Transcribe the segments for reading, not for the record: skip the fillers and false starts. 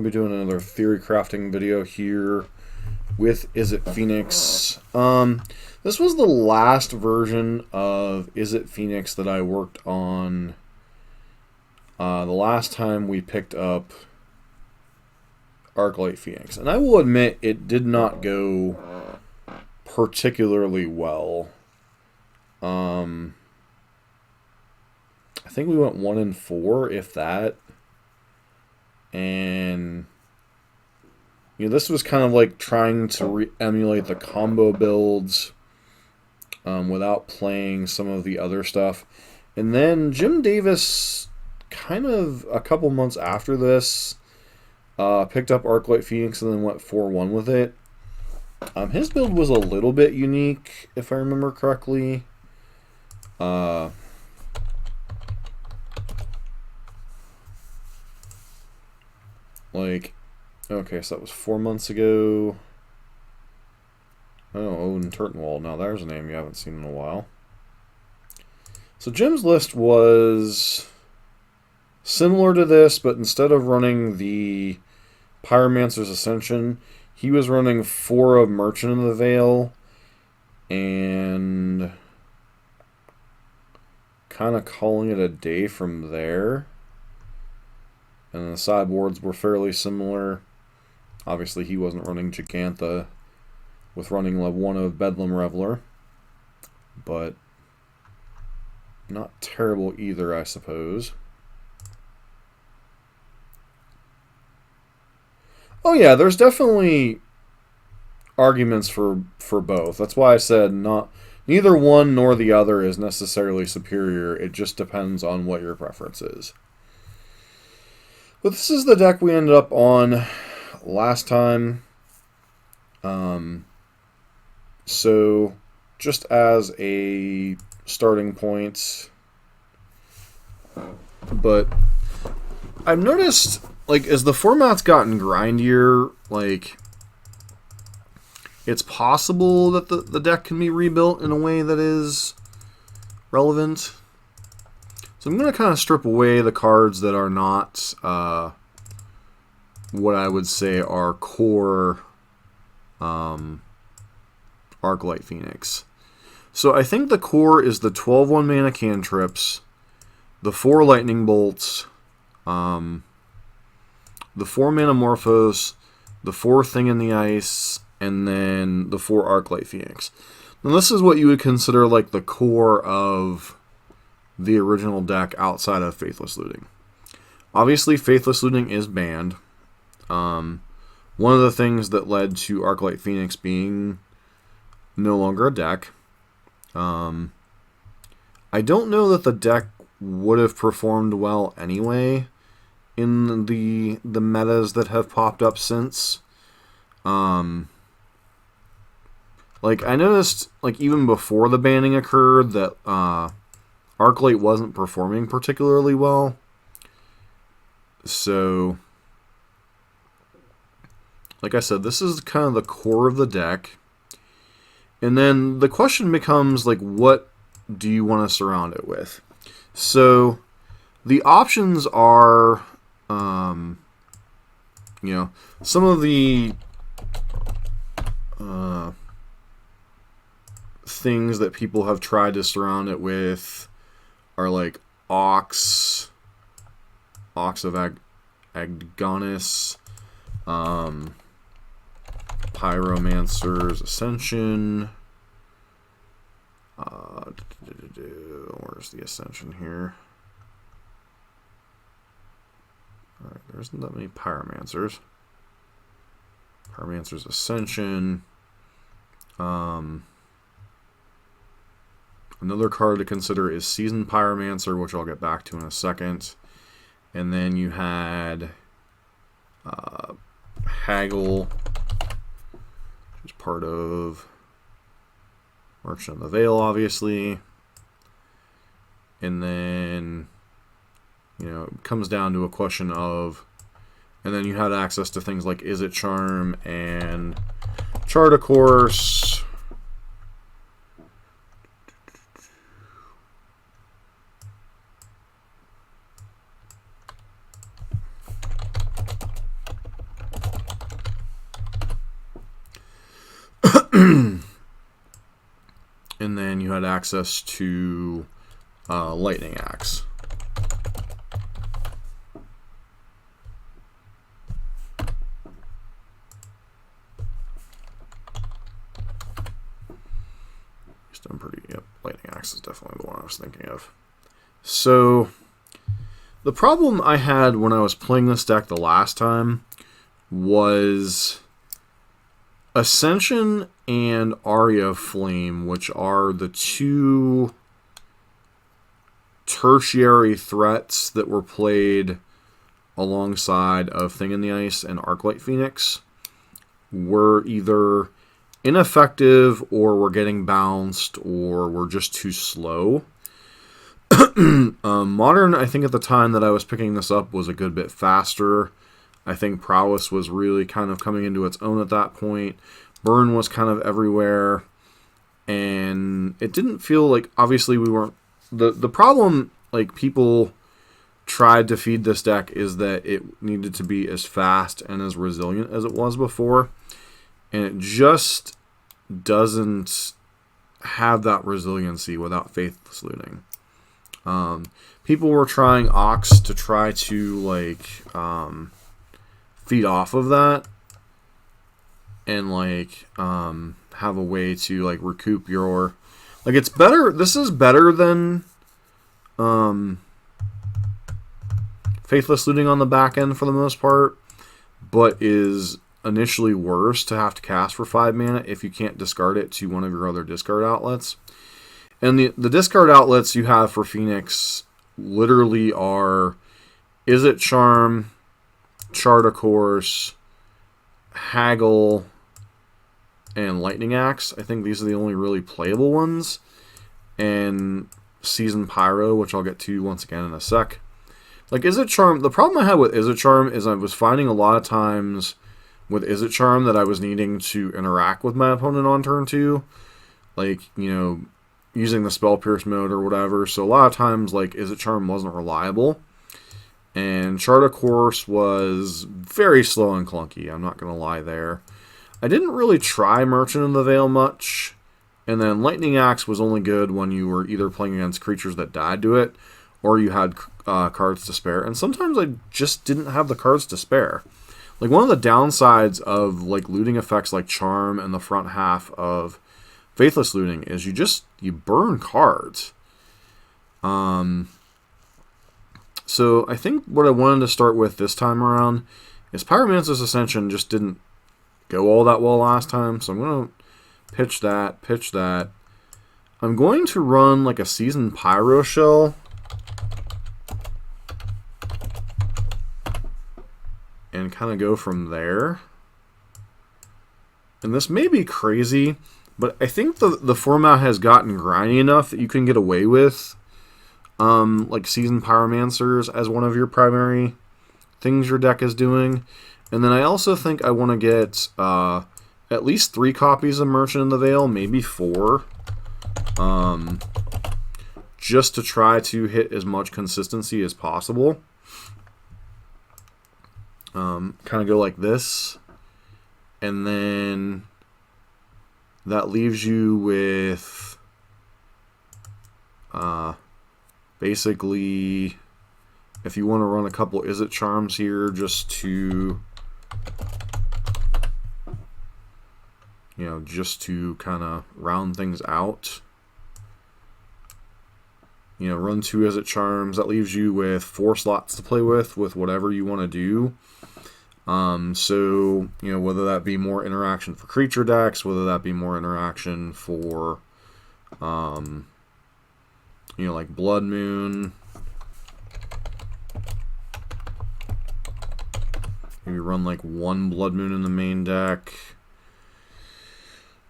be doing another theory crafting video here with Izzet Phoenix. This was the last version of Izzet Phoenix that I worked on the last time we picked up Izzet Phoenix. And I will admit, it did not go particularly well. I think we went 1-4, if that. And this was kind of like trying to emulate the combo builds without playing some of the other stuff. And then Jim Davis, kind of a couple months after this, picked up Izzet Phoenix and then went 4-1 with it. His build was a little bit unique, if I remember correctly. Okay, so that was 4 months ago. Oh, Odin Turtenwald. Now there's a name you haven't seen in a while. So Jim's list was similar to this, but instead of running the Pyromancer's Ascension, he was running 4 of Merchant of the Veil and kind of calling it a day from there. And the sideboards were fairly similar. Obviously, he wasn't running Gigantha with running level 1 of Bedlam Reveler, but not terrible either, I suppose. Oh yeah, there's definitely arguments for both. That's why I said neither one nor the other is necessarily superior. It just depends on what your preference is. But this is the deck we ended up on last time. So just as a starting point, but I've noticed, as the format's gotten grindier, it's possible that the deck can be rebuilt in a way that is relevant. So I'm going to kind of strip away the cards that are not what I would say are core Izzet Phoenix. So I think the core is the 12-1 mana cantrips, the 4 lightning bolts, the 4 mana Morphos, the 4 Thing in the Ice, and then the 4 Izzet Phoenix. Now this is what you would consider the core of the original deck outside of Faithless Looting. Obviously, Faithless Looting is banned. One of the things that led to Izzet Phoenix being no longer a deck. I don't know that the deck would have performed well anyway in the metas that have popped up since. I noticed, even before the banning occurred, that Izzet wasn't performing particularly well. So, like I said, this is kind of the core of the deck. And then the question becomes, what do you want to surround it with? So, the options are, some of the things that people have tried to surround it with are Ox of Agdonis, Pyromancer's Ascension. Where's the Ascension here? Alright, there isn't that many Pyromancers. Pyromancer's Ascension. Another card to consider is Seasoned Pyromancer, which I'll get back to in a second. And then you had Haggle, which is part of Merchant of the Veil, obviously. And then, it comes down to a question of... And then you had access to things like Izzet Charm and Chart a Course. And then you had access to Lightning Axe. Yep, Lightning Axe is definitely the one I was thinking of. So, the problem I had when I was playing this deck the last time was Ascension and Aria Flame, which are the two tertiary threats that were played alongside of Thing in the Ice and Arclight Phoenix, were either ineffective or were getting bounced or were just too slow. Modern, I think at the time that I was picking this up, was a good bit faster. I think Prowess was really kind of coming into its own at that point. Burn was kind of everywhere. And it didn't feel like, obviously we weren't... The problem, like, people tried to feed this deck is that it needed to be as fast and as resilient as it was before. And it just doesn't have that resiliency without Faithless Looting. People were trying Ox to try to, like, feed off of that. And, like, have a way to, like, recoup your... Like, it's better... This is better than Faithless Looting on the back end for the most part, but is initially worse to have to cast for 5 mana if you can't discard it to one of your other discard outlets. And the discard outlets you have for Phoenix literally are Izzet Charm, Chart a Course, Haggle, and Lightning Axe. I think these are the only really playable ones. And Season Pyro, which I'll get to once again in a sec. Like, Izzet Charm, the problem I had with Izzet Charm is I was finding a lot of times with Izzet Charm that I was needing to interact with my opponent on turn 2. Like, you know, using the Spell Pierce mode or whatever. So a lot of times, like, Izzet Charm wasn't reliable. And Chart a Course was very slow and clunky. I'm not going to lie there. I didn't really try Merchant of the Veil much. And then Lightning Axe was only good when you were either playing against creatures that died to it, or you had cards to spare. And sometimes I just didn't have the cards to spare. Like, one of the downsides of, like, looting effects like Charm and the front half of Faithless Looting is you burn cards. So I think what I wanted to start with this time around is Pyromancer's Ascension just didn't go all that well last time, so I'm going to pitch that. I'm going to run like a Seasoned Pyro Shell and kind of go from there. And this may be crazy, but I think the format has gotten grindy enough that you can get away with like Seasoned Pyromancers as one of your primary things your deck is doing. And then I also think I want to get at least 3 copies of Merchant in the Veil, maybe 4. Just to try to hit as much consistency as possible. Kind of go like this. And then that leaves you with basically, if you want to run a couple Izzet Charms here just to, you know, just to kind of round things out. You know, run 2 Izzet Charms. That leaves you with 4 slots to play with whatever you want to do. So, you know, whether that be more interaction for creature decks, whether that be more interaction for, you know, like Blood Moon. Maybe run like 1 Blood Moon in the main deck.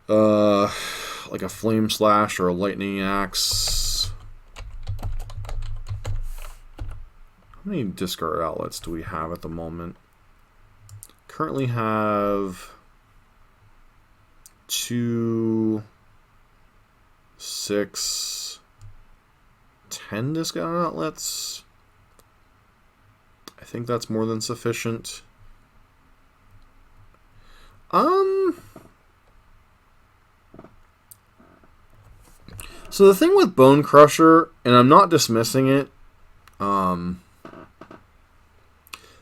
Like a Flame Slash or a Lightning Axe. How many discard outlets do we have at the moment? Currently have 2, 6, 10 discard outlets. I think that's more than sufficient. So the thing with Bone Crusher, and I'm not dismissing it,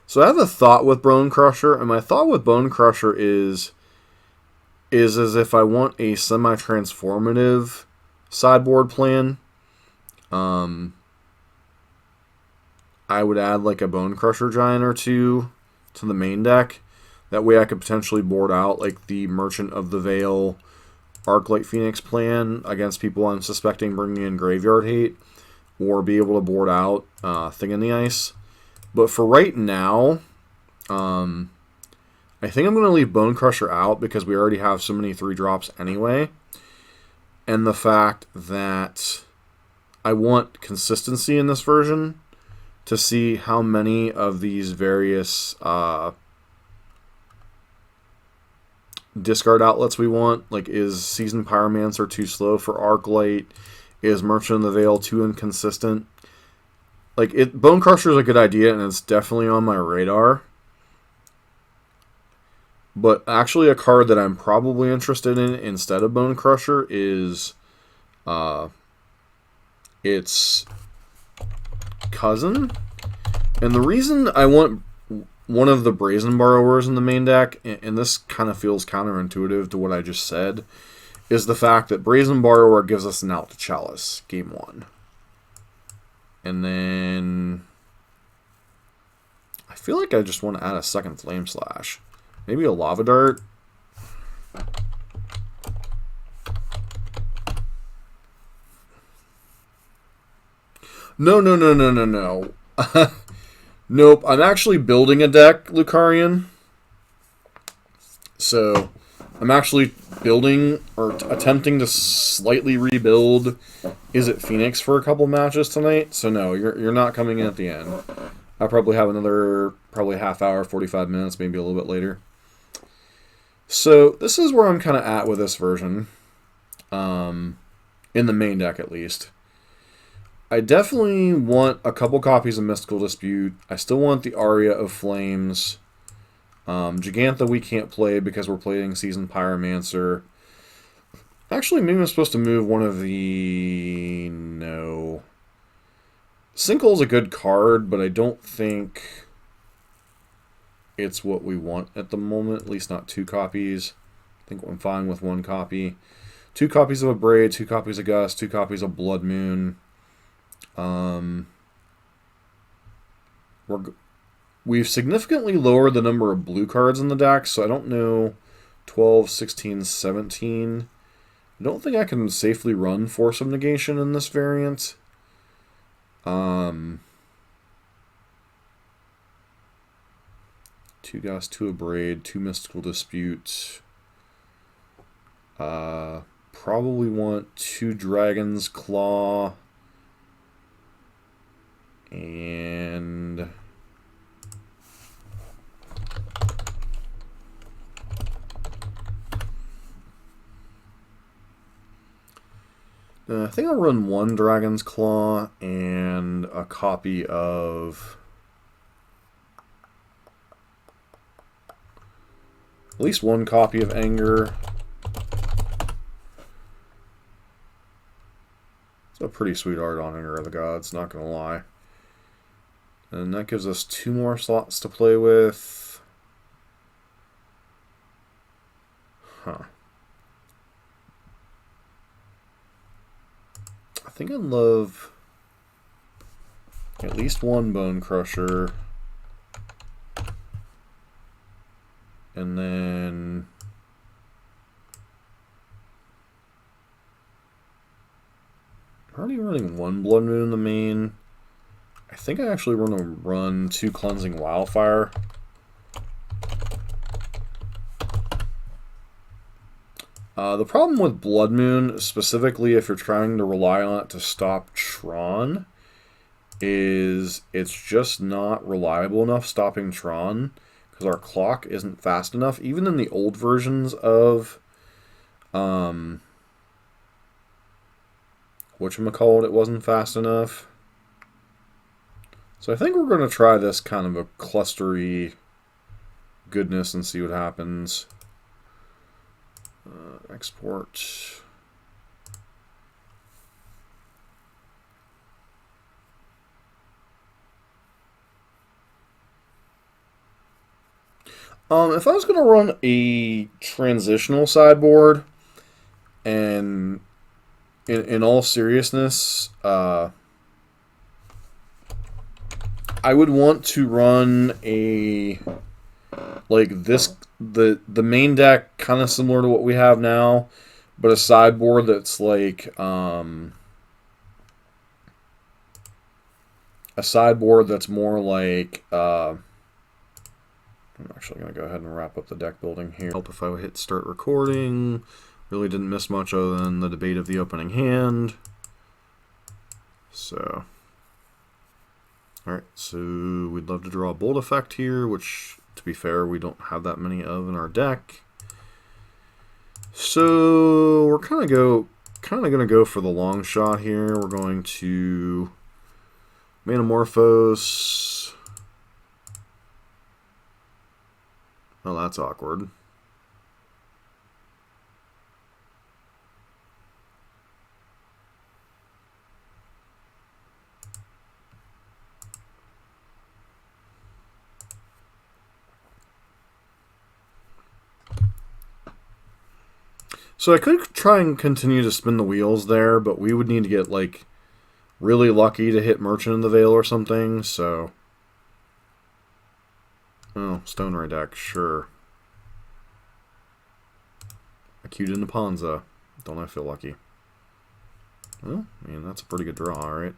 so I have a thought with Bone Crusher, and my thought with Bone Crusher is as if I want a semi-transformative sideboard plan, I would add like a Bone Crusher Giant or two to the main deck. That way I could potentially board out like the Merchant of the Veil Arclight Phoenix plan against people I'm suspecting bringing in Graveyard Hate, or be able to board out Thing in the Ice. But for right now, I think I'm going to leave Bone Crusher out because we already have so many 3-drops anyway. And the fact that I want consistency in this version to see how many of these various discard outlets we want. Like, is Seasoned Pyromancer too slow for Arclight? Is Merchant of the Veil too inconsistent? Like, Bone Crusher is a good idea, and it's definitely on my radar. But actually a card that I'm probably interested in instead of Bone Crusher is its cousin. And the reason I want one of the Brazen Borrowers in the main deck, and this kind of feels counterintuitive to what I just said, is the fact that Brazen Borrower gives us an out to Chalice, game 1. And then I feel like I just want to add a second Flame Slash. Maybe a Lava Dart. No. Nope, I'm actually building a deck, Lucarian. So, I'm actually building, or attempting to slightly rebuild Izzet Phoenix for a couple matches tonight. So no, you're not coming in at the end. I'll probably have another, half hour, 45 minutes, maybe a little bit later. So, this is where I'm kind of at with this version. In the main deck, at least. I definitely want a couple copies of Mystical Dispute. I still want the Aria of Flames. Gigantha we can't play because we're playing Seasoned Pyromancer. Actually, maybe I'm supposed to move one of the... No. Sinkhole's a good card, but I don't think it's what we want at the moment. At least not 2 copies. I think I'm fine with 1 copy. 2 copies of Abrade, 2 copies of Gust, 2 copies of Blood Moon. We've significantly lowered the number of blue cards in the deck, so I don't know 12, 16, 17. I don't think I can safely run Force of Negation in this variant. 2 Gust, 2 Abrade, 2 Mystical Dispute. Probably want 2 Dragon's Claw. And I think I'll run 1 Dragon's Claw and a copy of at least 1 copy of Anger. It's a pretty sweet art on Anger of the Gods, not gonna lie. And that gives us 2 more slots to play with. Huh. I think I'd love at least 1 Bone Crusher. And then I'm already running 1 Blood Moon in the main. I think I actually want to run 2 Cleansing Wildfire. The problem with Blood Moon, specifically if you're trying to rely on it to stop Tron, is it's just not reliable enough stopping Tron, because our clock isn't fast enough. Even in the old versions of whatchamacallit, it wasn't fast enough. So I think we're going to try this kind of a clustery goodness and see what happens. Export. If I was going to run a transitional sideboard, and in all seriousness, I would want to run a like this the main deck kind of similar to what we have now, but a sideboard that's like a sideboard that's more like I'm actually going to go ahead and wrap up the deck building here. Help if I would hit start recording. Really didn't miss much other than the debate of the opening hand. So, alright, so we'd love to draw a bolt effect here, which, to be fair, we don't have that many of in our deck. So, we're kind of going to go for the long shot here. We're going to Manamorphose. Oh, that's awkward. So I could try and continue to spin the wheels there, but we would need to get, like, really lucky to hit Merchant in the Veil or something, so... Oh, Stone Ray deck, sure. Acute into Ponza. Don't I feel lucky? Well, I mean, that's a pretty good draw, right?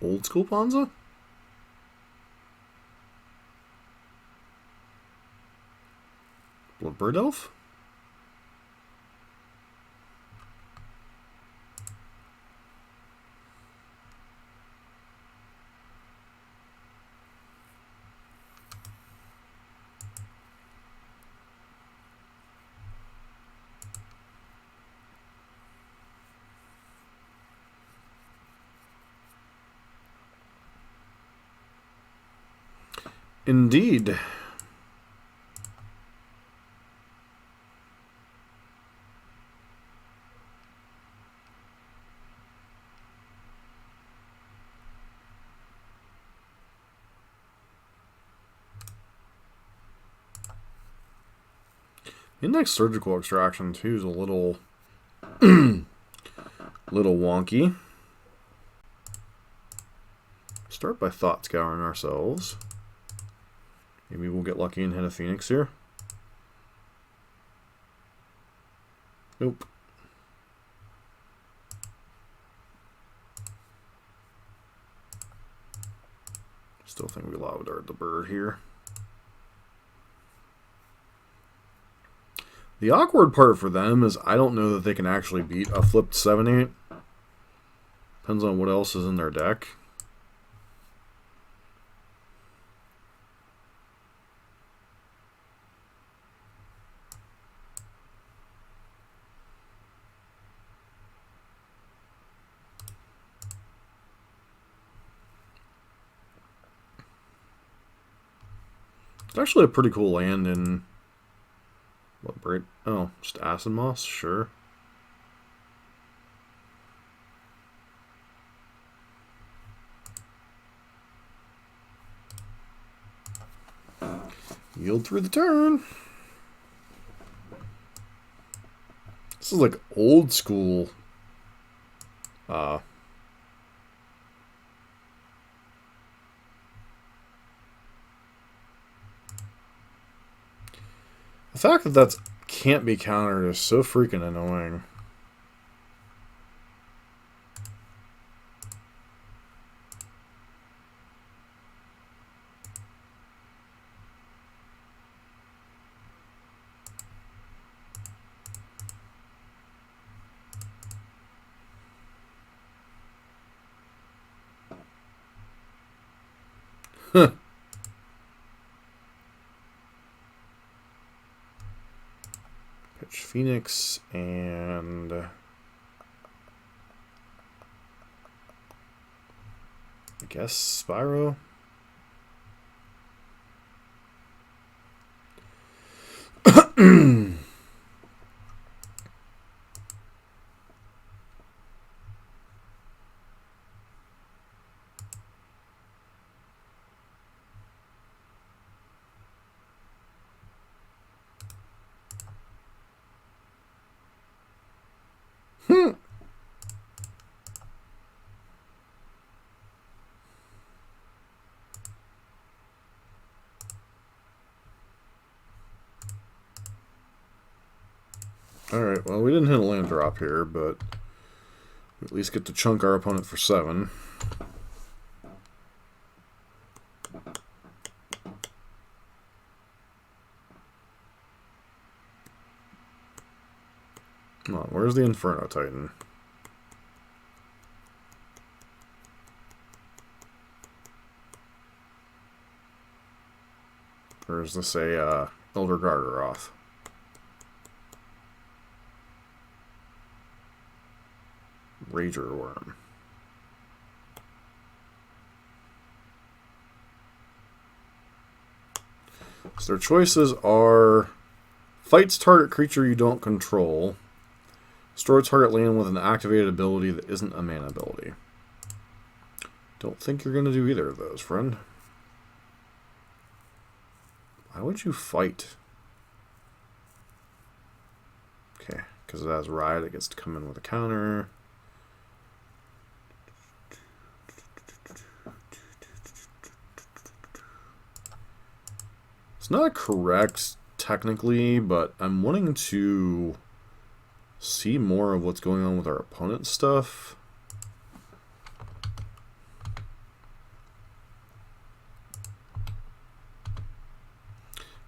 Old school Ponza? Bloodbird Elf? Indeed. Index surgical extraction too is a little little wonky. Start by thought scouring ourselves. Maybe we'll get lucky and hit a Phoenix here. Nope. Still think we allowed the bird here. The awkward part for them is I don't know that they can actually beat a flipped 7-8. Depends on what else is in their deck. It's actually a pretty cool land in... What breed? Oh, just Acid Moss? Sure. Yield through the turn. This is like old school. The fact that that can't be countered is so freaking annoying. Huh. Pitch Phoenix and I guess Spyro. Alright, well, we didn't hit a land drop here, but we at least get to chunk our opponent for 7. Come on, where's the Inferno Titan? Or is this a Elder Garderoth? Rager Worm. So their choices are fights target creature you don't control, destroy target land with an activated ability that isn't a mana ability. Don't think you're going to do either of those, friend. Why would you fight? Okay, because it has Riot, it gets to come in with a counter. It's not correct, technically, but I'm wanting to see more of what's going on with our opponent's stuff.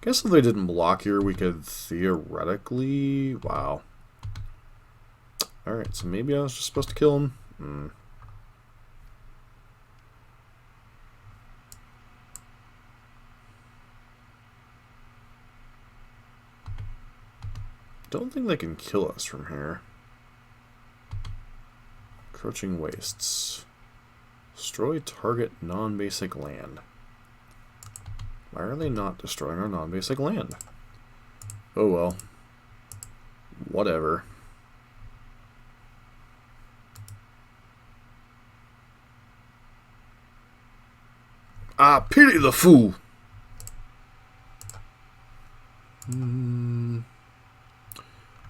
Guess if they didn't block here, we could theoretically... Wow. Alright, so maybe I was just supposed to kill him. Don't think they can kill us from here. Encroaching Wastes. Destroy target non-basic land. Why are they not destroying our non-basic land? Oh well. Whatever. Ah, pity the fool!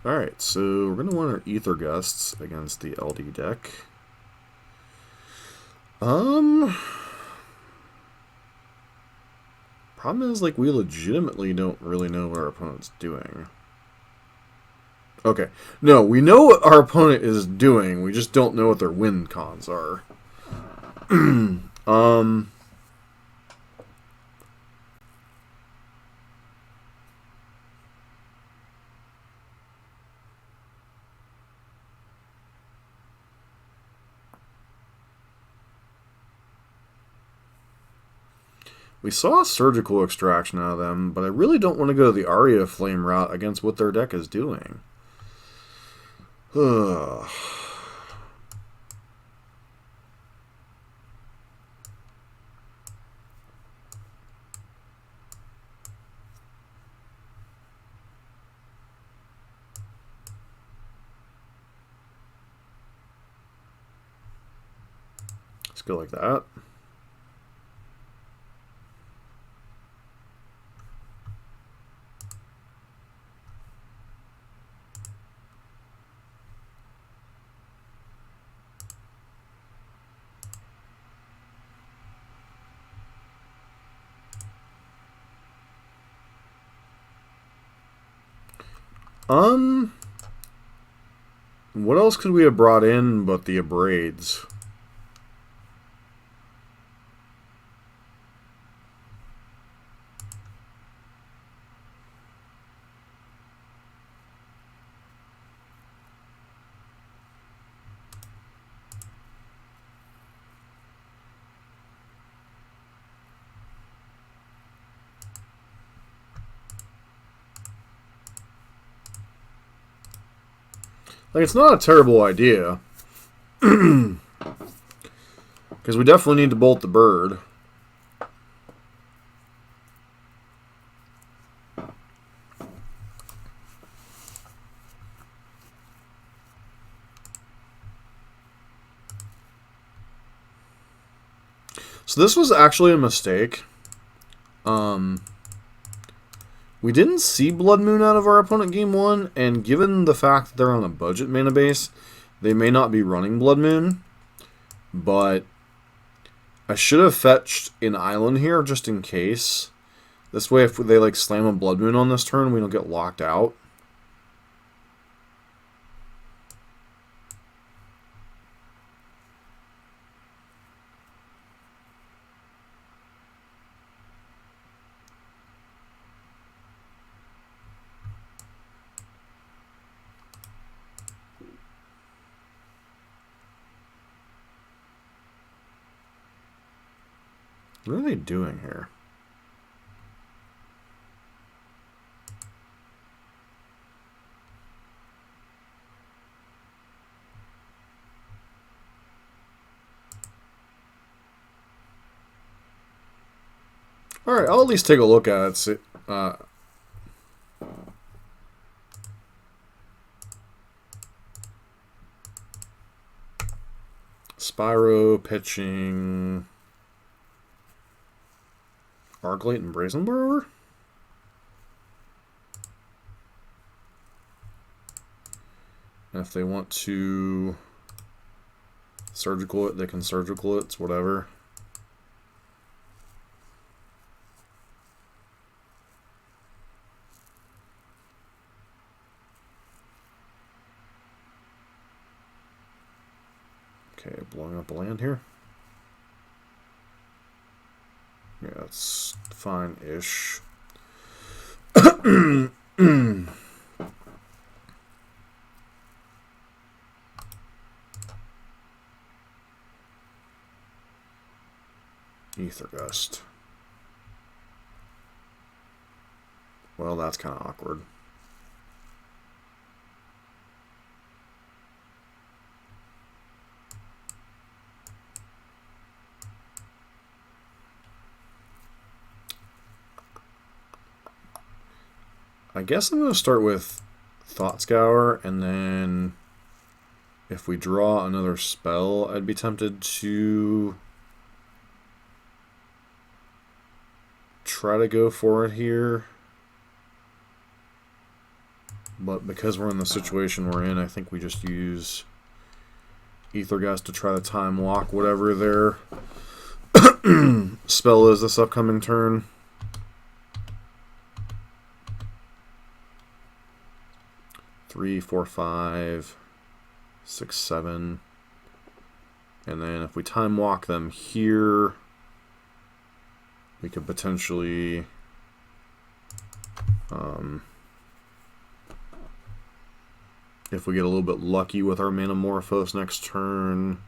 Alright, so we're going to want our Ether Gusts against the LD deck. Problem is, like, we legitimately don't really know what our opponent's doing. Okay, no, we know what our opponent is doing, we just don't know what their win cons are. We saw a Surgical Extraction out of them, but I really don't want to go the Aria Flame route against what their deck is doing. Ugh. Let's go like that. What else could we have brought in but the Abrades? Like, it's not a terrible idea. Because we definitely need to bolt the bird. So this was actually a mistake. We didn't see Blood Moon out of our opponent game 1, and given the fact that they're on a budget mana base, they may not be running Blood Moon, but I should have fetched an island here just in case. This way, if they like slam a Blood Moon on this turn, we don't get locked out. What are they doing here? Alright, I'll at least take a look at it. See, Spyro pitching Arclight and Brazen Burrower? And if they want to surgical it, they can surgical it. It's whatever. Okay, blowing up a land here. Yeah, that's fine-ish. Ether Gust. Well, that's kind of awkward. I guess I'm going to start with Thought Scour, and then if we draw another spell, I'd be tempted to try to go for it here. But because we're in the situation we're in, I think we just use Ether Gust to try to time lock whatever their spell is this upcoming turn. Three, 4, 5, 6, 7. And then if we time walk them here, we could potentially if we get a little bit lucky with our Manamorphose next turn,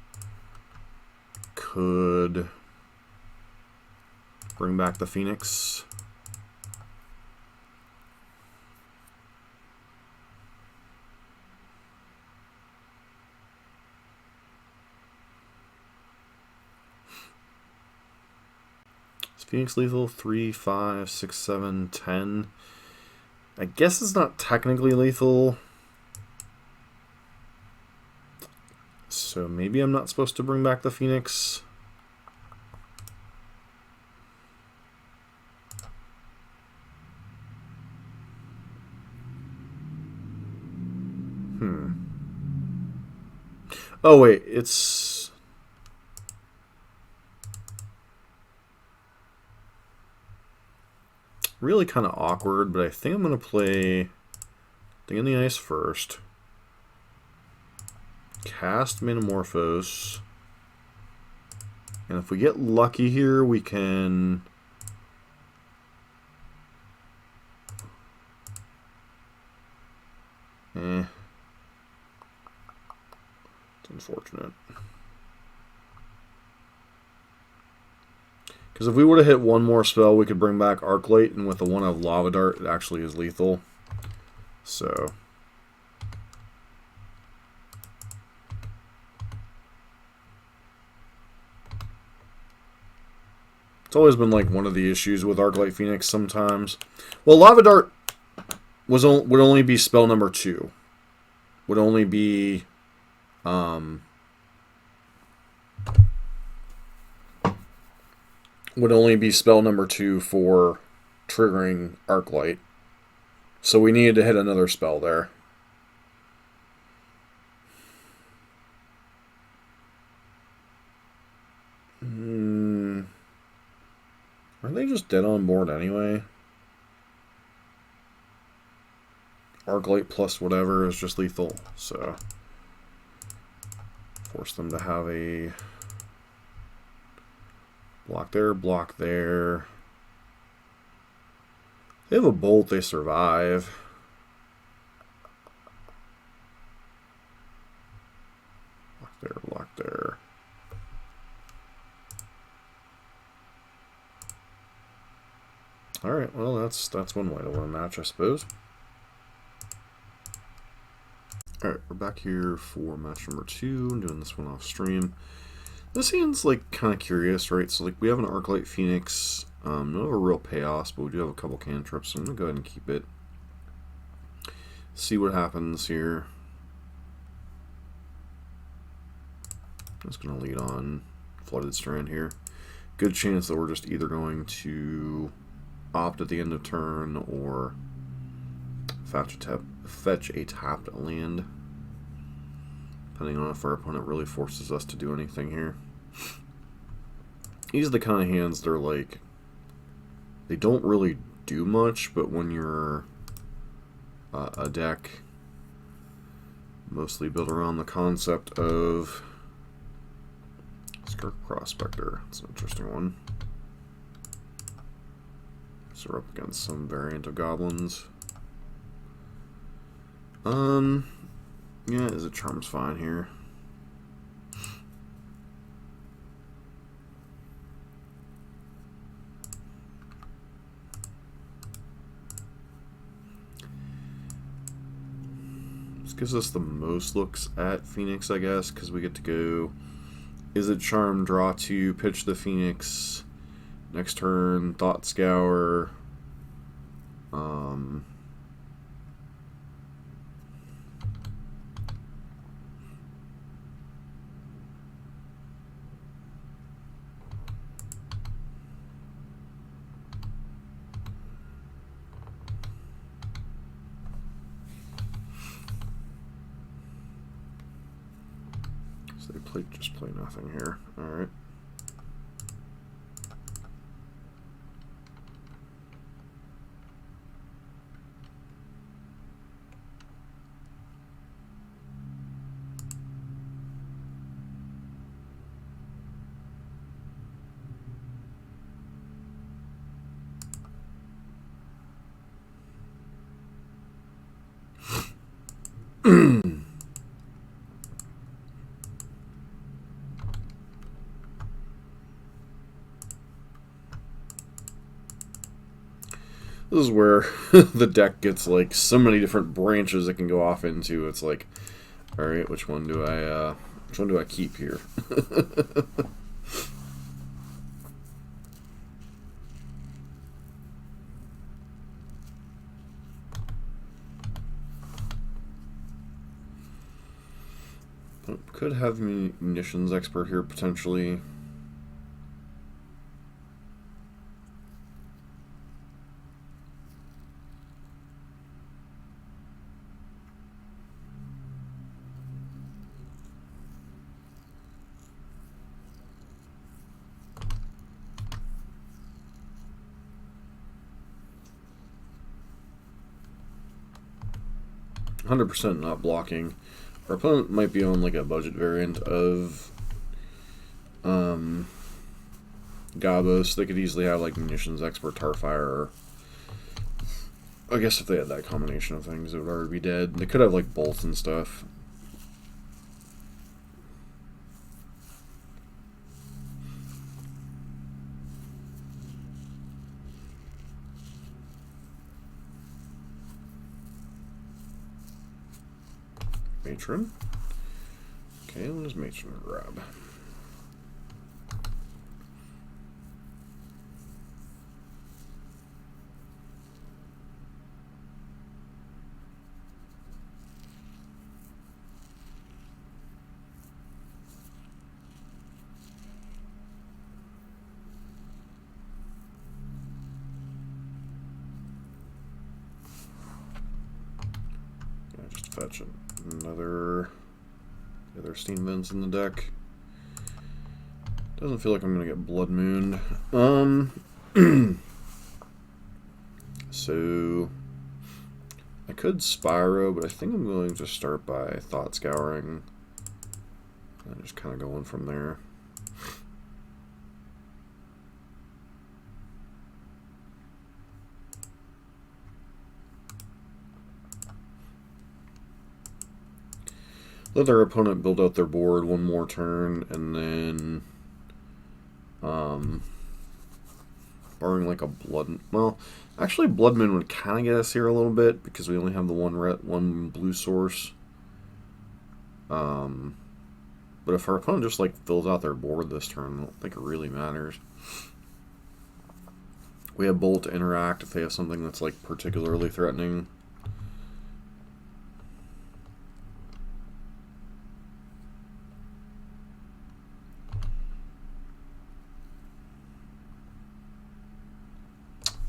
could bring back the Phoenix. Phoenix lethal 3, 5, 6, 7, 10. I guess it's not technically lethal. So maybe I'm not supposed to bring back the Phoenix. Oh wait, it's really kind of awkward, but I think I'm going to play Thing in the Ice first. Cast Manamorphose. And if we get lucky here, we can... It's unfortunate. Because if we would have hit one more spell, we could bring back Arclight, and with the one of Lava Dart, it actually is lethal. So... it's always been like one of the issues with Arclight Phoenix sometimes. Well, Lava Dart would only be spell number 2. Would only be... would only be spell number 2 for triggering Arclight. So we needed to hit another spell there. Are they just dead on board anyway? Arclight plus whatever is just lethal, so force them to have a block there. They have a bolt, they survive. Block there. Alright, well that's one way to win a match, I suppose. Alright, we're back here for match number 2. I'm doing this one off stream. This hand's like kind of curious, right? So like we have an Arclight Phoenix, not a real payoffs, but we do have a couple cantrips, so I'm gonna go ahead and keep it. See what happens here. I'm just gonna lead on Flooded Strand here. Good chance that we're just either going to opt at the end of turn or fetch a tapped land, depending on if our opponent really forces us to do anything here. These are the kind of hands that are like, they don't really do much, but when you're a deck mostly built around the concept of Skirk Prospector, it's an interesting one. So we're up against some variant of goblins. Yeah, Izzet Charm's fine here. This gives us the most looks at Phoenix, I guess, because we get to go Izzet Charm, draw 2, pitch the Phoenix. Next turn, Thought Scour. So they just play nothing here. All right. This is where the deck gets like so many different branches it can go off into. It's like, all right, which one do I keep here? Could have munitions expert here potentially. %, not blocking. Our opponent might be on like a budget variant of Gabos. They could easily have like munitions expert, Tarfire, or I guess if they had that combination of things, it would already be dead. They could have like bolts and stuff. Matron. Okay, what does Matron grab? fetch another other steam vents in the deck. Doesn't feel like I'm gonna get Blood Mooned. So I could Spyro, but I think I'm going to start by Thought Scouring and just kind of going from there. Let their opponent build out their board one more turn, and then barring like a Blood... Well, actually Blood Moon would kind of get us here a little bit, because we only have the one blue source. But if our opponent just like fills out their board this turn, I don't think it really matters. We have Bolt to interact if they have something that's like particularly threatening.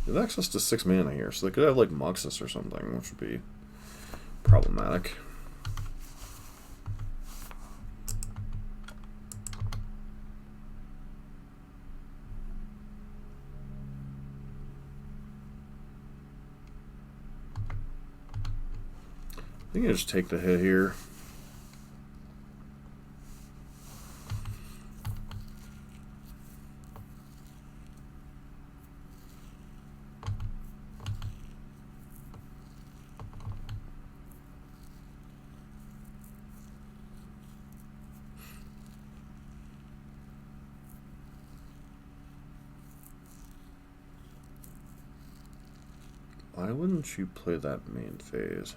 They have access to 6 mana here, so they could have like Muxus or something, which would be problematic. I think I just take the hit here. Why wouldn't you play that main phase?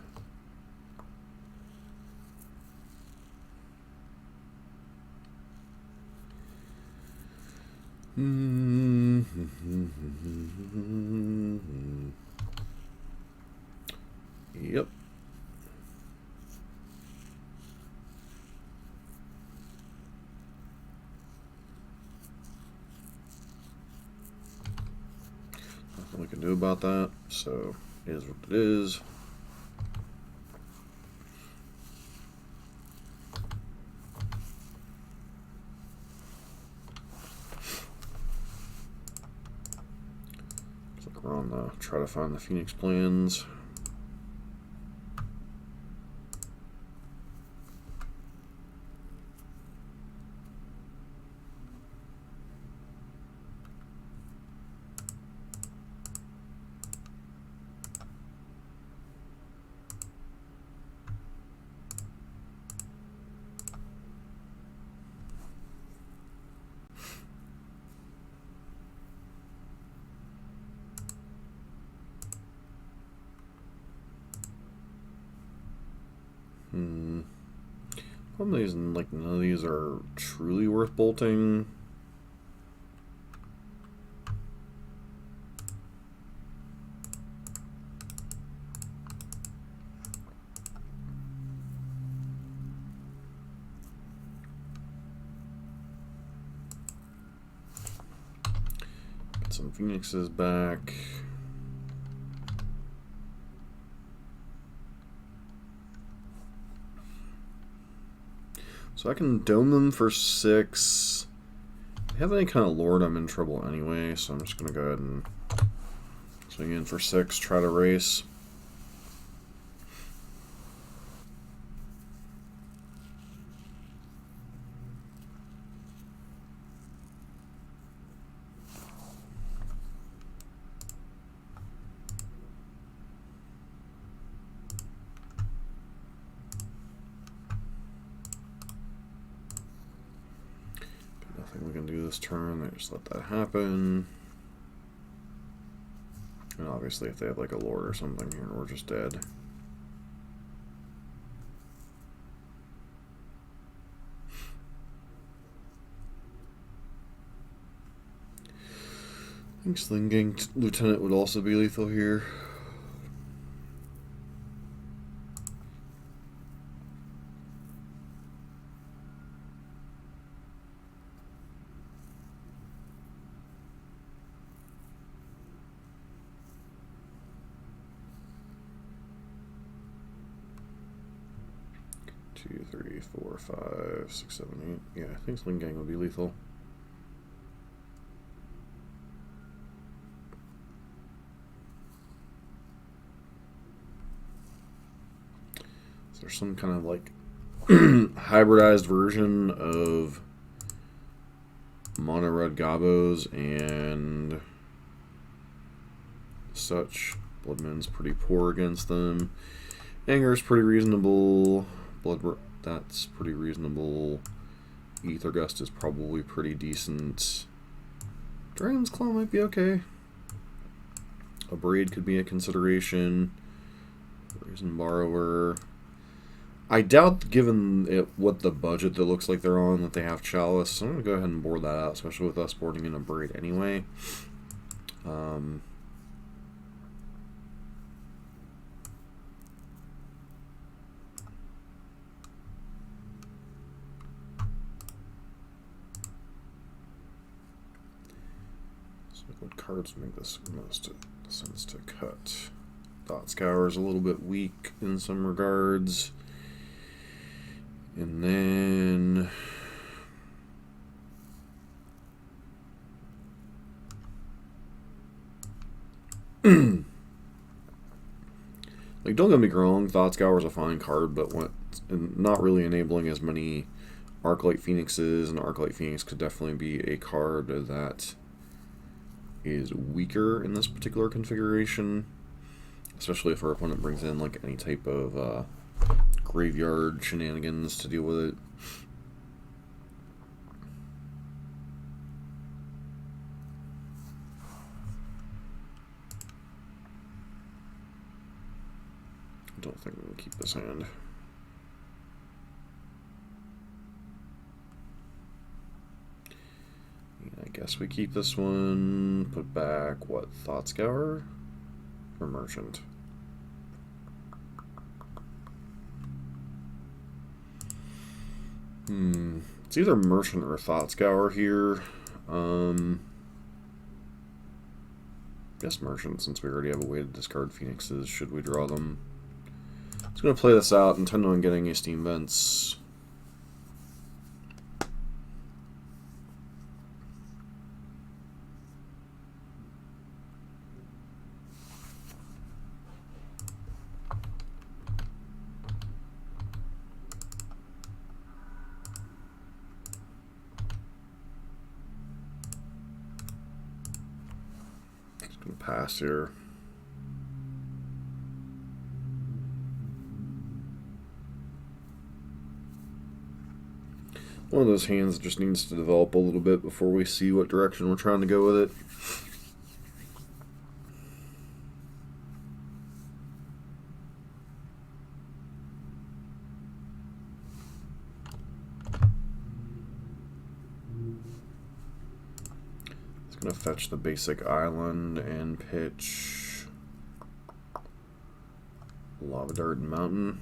Yep. Nothing we can do about that, so it is what it is. Looks like we're on the try to find the Phoenix plans. Problem is, like, none of these are truly worth bolting. Get some Phoenixes back. So I can dome them for 6. If I have any kind of Lord, I'm in trouble anyway, so I'm just going to go ahead and swing in for 6, try to race. Nothing we can do this turn, they just let that happen. And obviously if they have like a Lord or something here, we're just dead. I think Slinging Lieutenant would also be lethal here. 2, 3, 4, 5, 6, 7, 8. Yeah, I think Sling Gang would be lethal. So there's some kind of like hybridized version of mono red gobos and such. Bloodman's pretty poor against them. Anger's pretty reasonable. That's pretty reasonable. Ether Gust is probably pretty decent. Dragon's Claw might be okay. A Braid could be a consideration. Reason Borrower. I doubt, given what the budget that looks like they're on, that they have Chalice. So I'm going to go ahead and board that out, especially with us boarding in a Braid anyway. So what cards make this most sense to cut? Thought Scour is a little bit weak in some regards. And then like, don't get me wrong, Thought Scour is a fine card, but not really enabling as many Arclight Phoenixes, and Arclight Phoenix could definitely be a card that is weaker in this particular configuration, especially if our opponent brings in like any type of graveyard shenanigans to deal with it. I don't think we'll keep this hand. I guess we keep this one, put back, what, Thought Scour or Merchant? It's either Merchant or Thought Scour here. Guess Merchant, since we already have a way to discard Phoenixes, should we draw them? Just going to play this out, intend on getting a Steam Vents. Pass here. One of those hands just needs to develop a little bit before we see what direction we're trying to go with it. Gonna fetch the basic island and pitch Lava Dart and Mountain.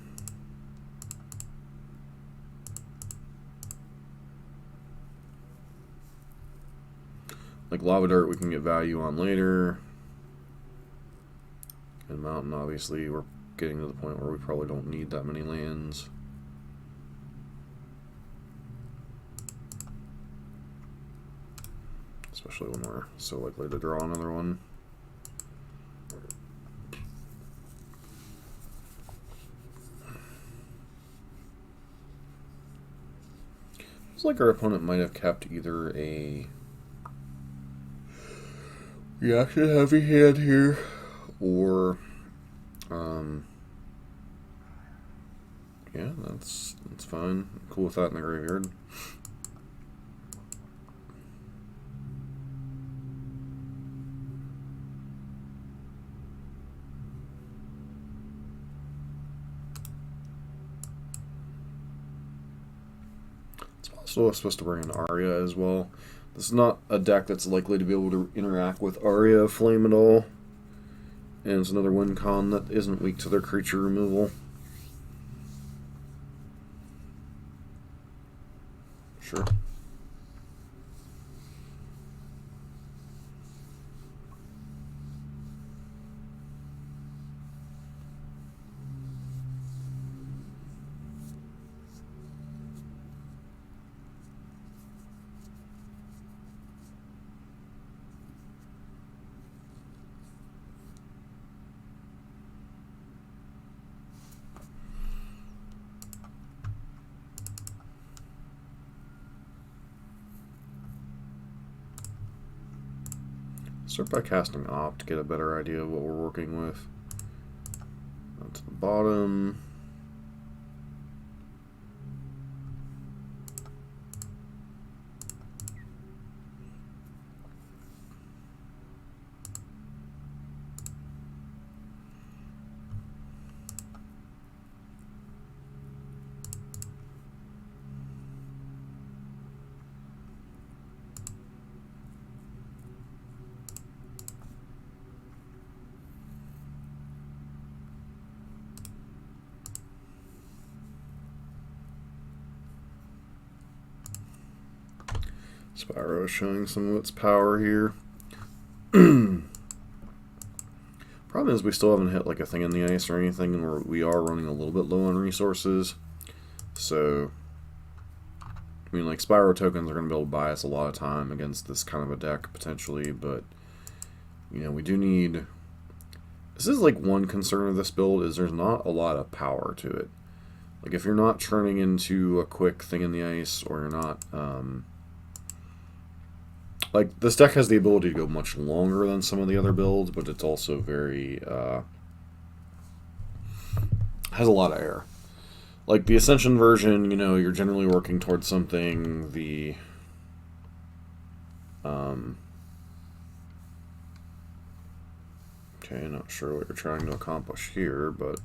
Like Lava Dart we can get value on later. And Mountain, obviously we're getting to the point where we probably don't need that many lands. Especially when we're so likely to draw another one. It's like our opponent might have kept either a reaction heavy hand here, or yeah, that's fine. I'm cool with that in the graveyard. So supposed to bring in Arya as well. This is not a deck that's likely to be able to interact with Arya Flame at all. And it's another win con that isn't weak to their creature removal. Sure. Start by casting Op to get a better idea of what we're working with. Down to the bottom. Spyro is showing some of its power here. Problem is we still haven't hit like a thing in the ice or anything, and we are running a little bit low on resources. So, I mean, like, Spyro tokens are going to be able to buy us a lot of time against this kind of a deck, potentially, but, you know, we do need... This is, like, one concern of this build, is there's not a lot of power to it. Like, if you're not turning into a quick thing in the ice, or you're not... like, this deck has the ability to go much longer than some of the other builds, but it's also very, has a lot of air. Like, the Ascension version, you know, you're generally working towards something. The, okay, not sure what you're trying to accomplish here, but...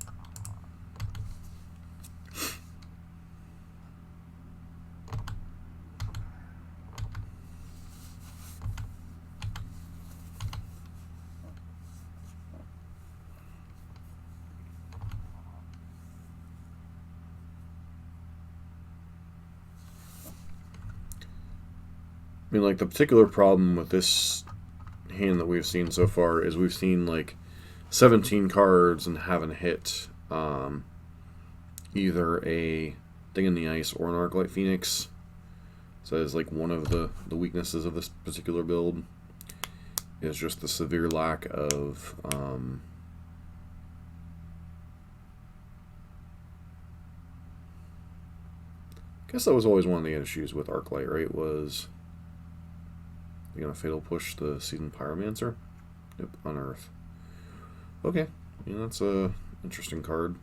I mean, like, the particular problem with this hand that we've seen so far is we've seen, like, 17 cards and haven't hit either a Thing in the Ice or an Arclight Phoenix. So that is, like, one of the weaknesses of this particular build, is just the severe lack of... I guess that was always one of the issues with Arclight, right? Was... You gonna Fatal Push the Seasoned Pyromancer? Yep, Unearth. Okay, yeah, that's a interesting card.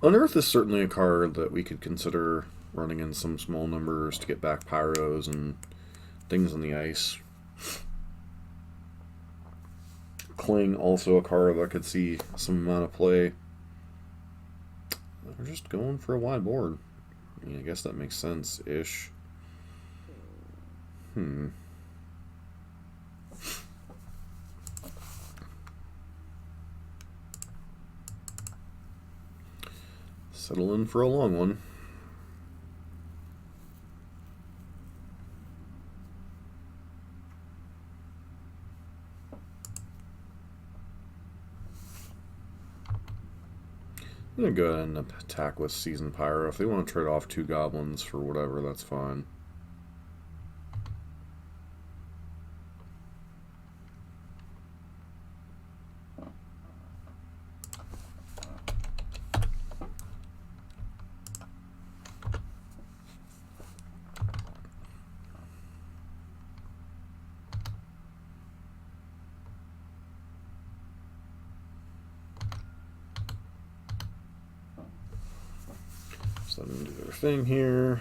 Unearth is certainly a card that we could consider running in some small numbers to get back Pyros and things on the ice. Cling, also a card that could see some amount of play. We're just going for a wide board. I mean, I guess that makes sense-ish. Settle in for a long one. I'm going to go ahead and attack with Seasoned Pyro. If they want to trade off 2 goblins for whatever, that's fine. So let them do their thing here.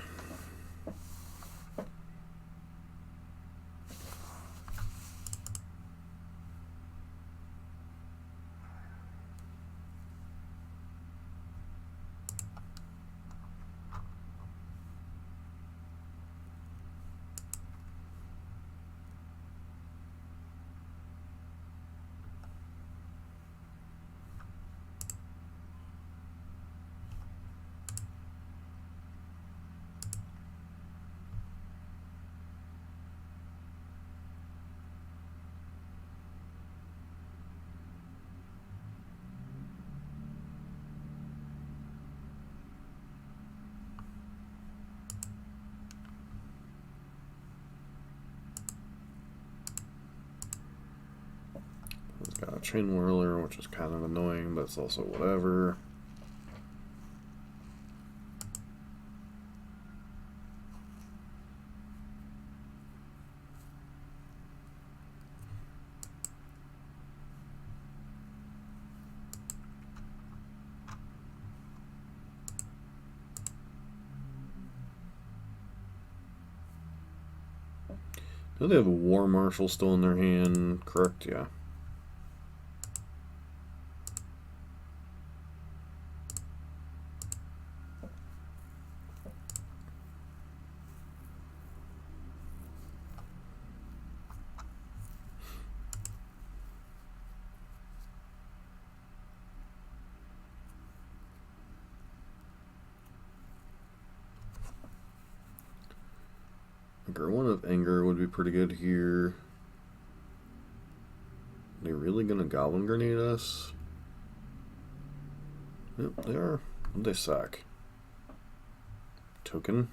Chain Whirler, which is kind of annoying, but it's also whatever. Do they have a War Marshal still in their hand? Correct, yeah. One of Anger would be pretty good here. Are they really gonna Goblin Grenade us? Yep, they are. What'd they sack? Token.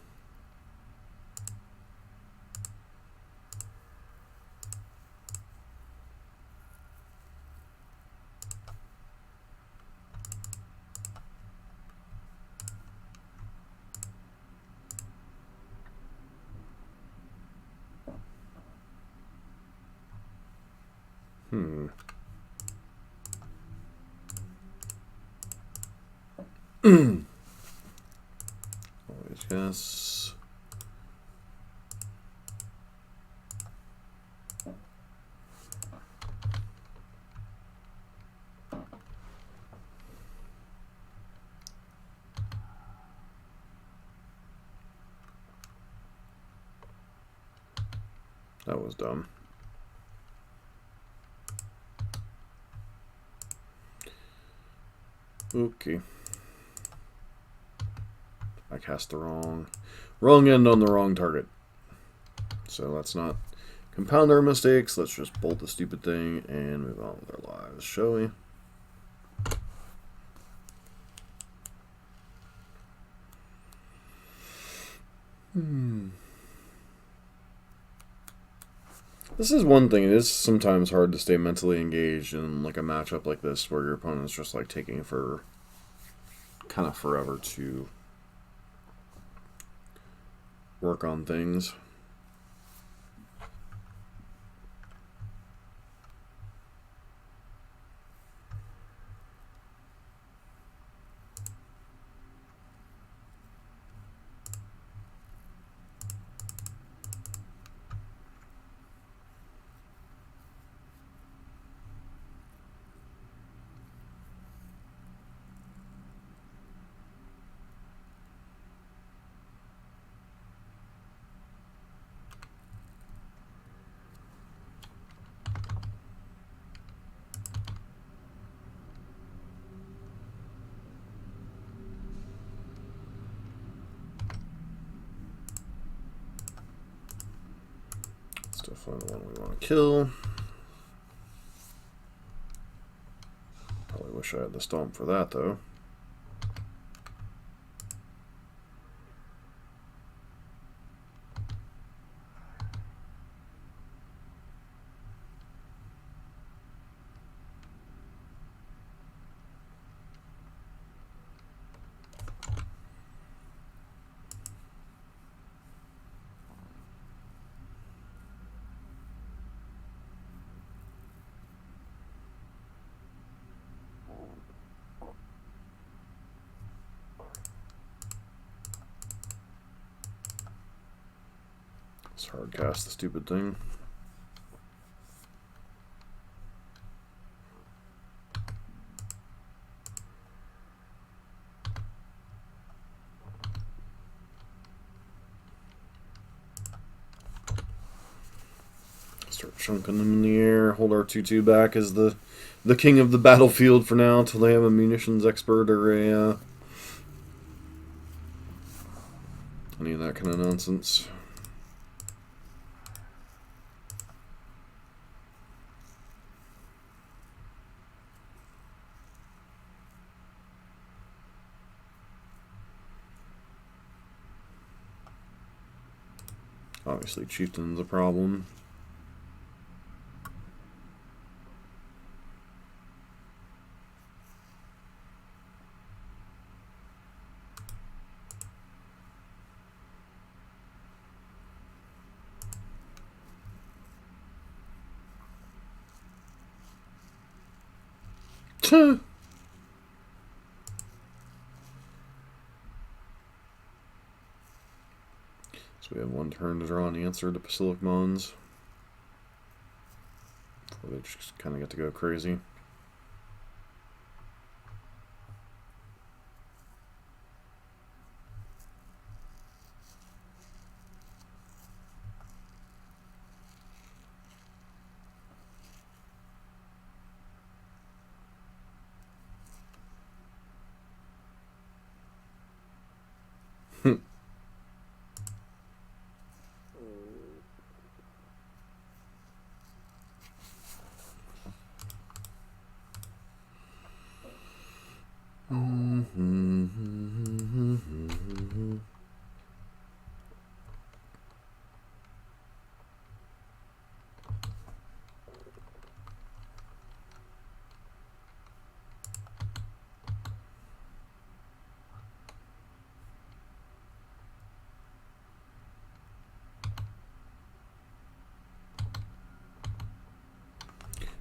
Always yes. That was dumb. Okay. I cast the wrong end on the wrong target. So let's not compound our mistakes. Let's just bolt the stupid thing and move on with our lives, shall we? This is one thing. It is sometimes hard to stay mentally engaged in like a matchup like this where your opponent's just like taking for kind of forever to work on things. Definitely the one we want to kill. Probably wish I had the stomp for that though. Let's hard cast the stupid thing. Start chunking them in the air. Hold our 2/2 back as the king of the battlefield for now until they have a munitions expert or a any of that kind of nonsense. Obviously, Chieftain's a problem. So we have one turn to draw an answer to Basilic Mons. Before they just kind of get to go crazy.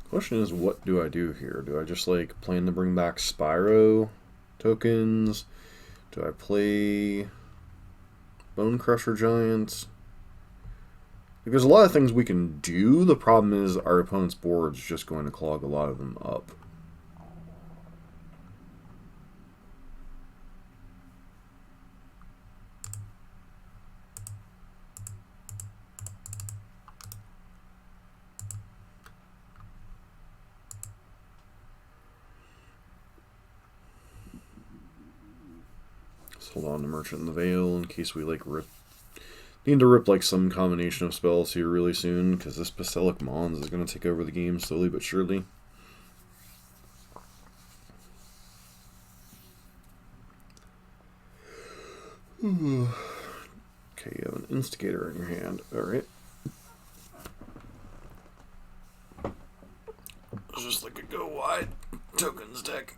Question is, what do I do here? Do I just like plan to bring back Spyro tokens? Do I play Bone Crusher Giants? Like, there's a lot of things we can do. The problem is our opponent's board's just going to clog a lot of them up. Hold on to Merchant in the Veil in case we like need to rip like some combination of spells here really soon, because this Basilic Mons is going to take over the game slowly but surely. Okay, you have an Instigator in your hand. Alright. It's just like a go wide tokens deck.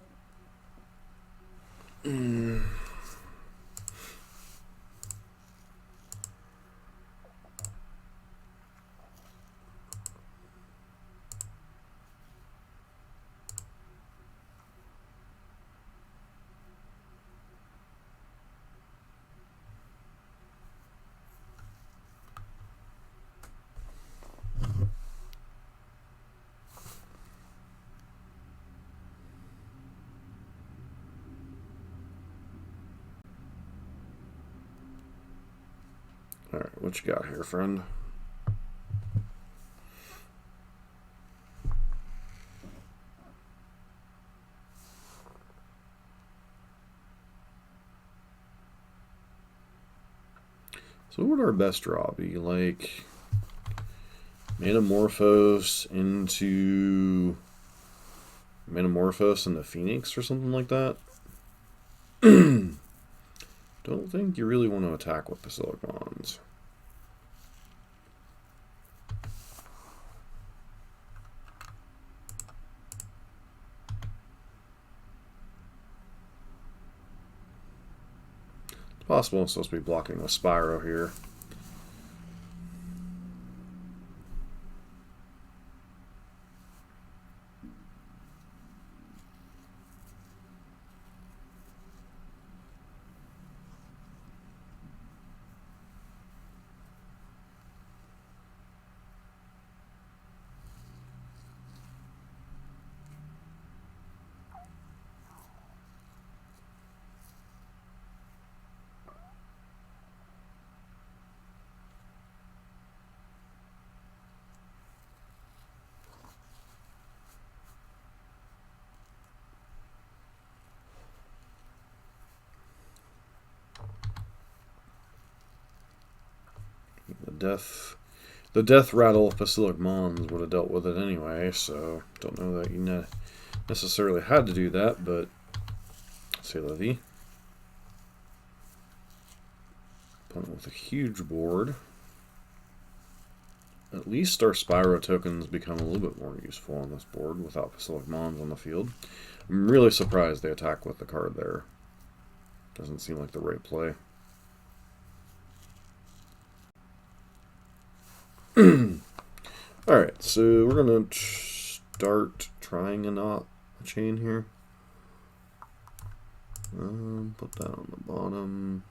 Alright, what you got here, friend? So what would our best draw be? Like Manamorphose into Phoenix or something like that? Don't think you really want to attack with Basilic Mons. It's possible I'm supposed to be blocking with Spyro here. The death rattle of Basilic Mons would have dealt with it anyway, so don't know that you necessarily had to do that, but c'est la vie. Opponent with a huge board. At least our Spyro tokens become a little bit more useful on this board without Basilic Mons on the field. I'm really surprised they attack with the card there. Doesn't seem like the right play. Alright, so we're going to start trying a chain here. Put that on the bottom.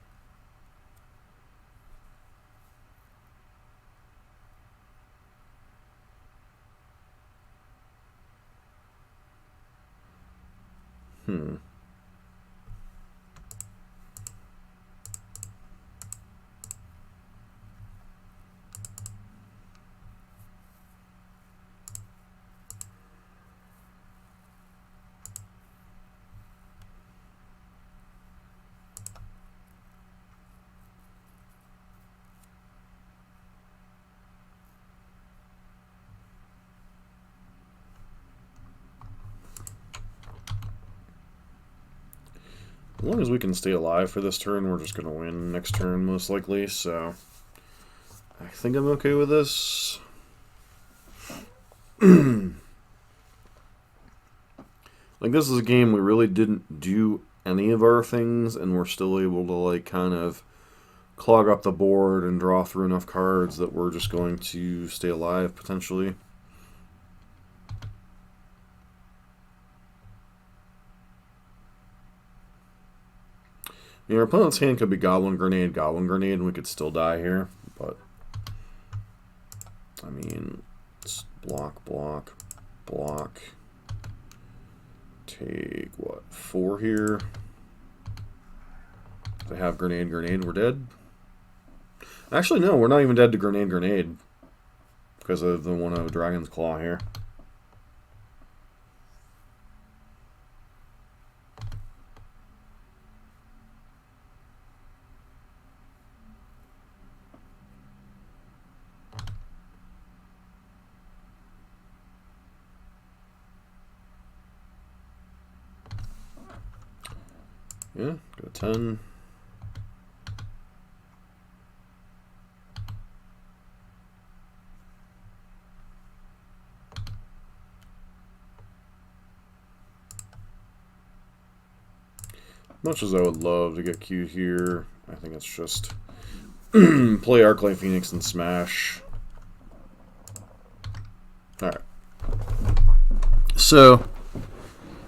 As long as we can stay alive for this turn, we're just going to win next turn, most likely, so I think I'm okay with this. Like, this is a game we really didn't do any of our things, and we're still able to, like, kind of clog up the board and draw through enough cards that we're just going to stay alive, potentially. Our opponent's hand could be Goblin Grenade, and we could still die here, but I mean, it's block, block, block. Take, what, 4 here? If they have Grenade, we're dead. Actually, no, we're not even dead to Grenade, because of the one of Dragon's Claw here. Yeah, got a 10. Much as I would love to get Q here, I think it's just play Izzet Phoenix and smash. Alright. So,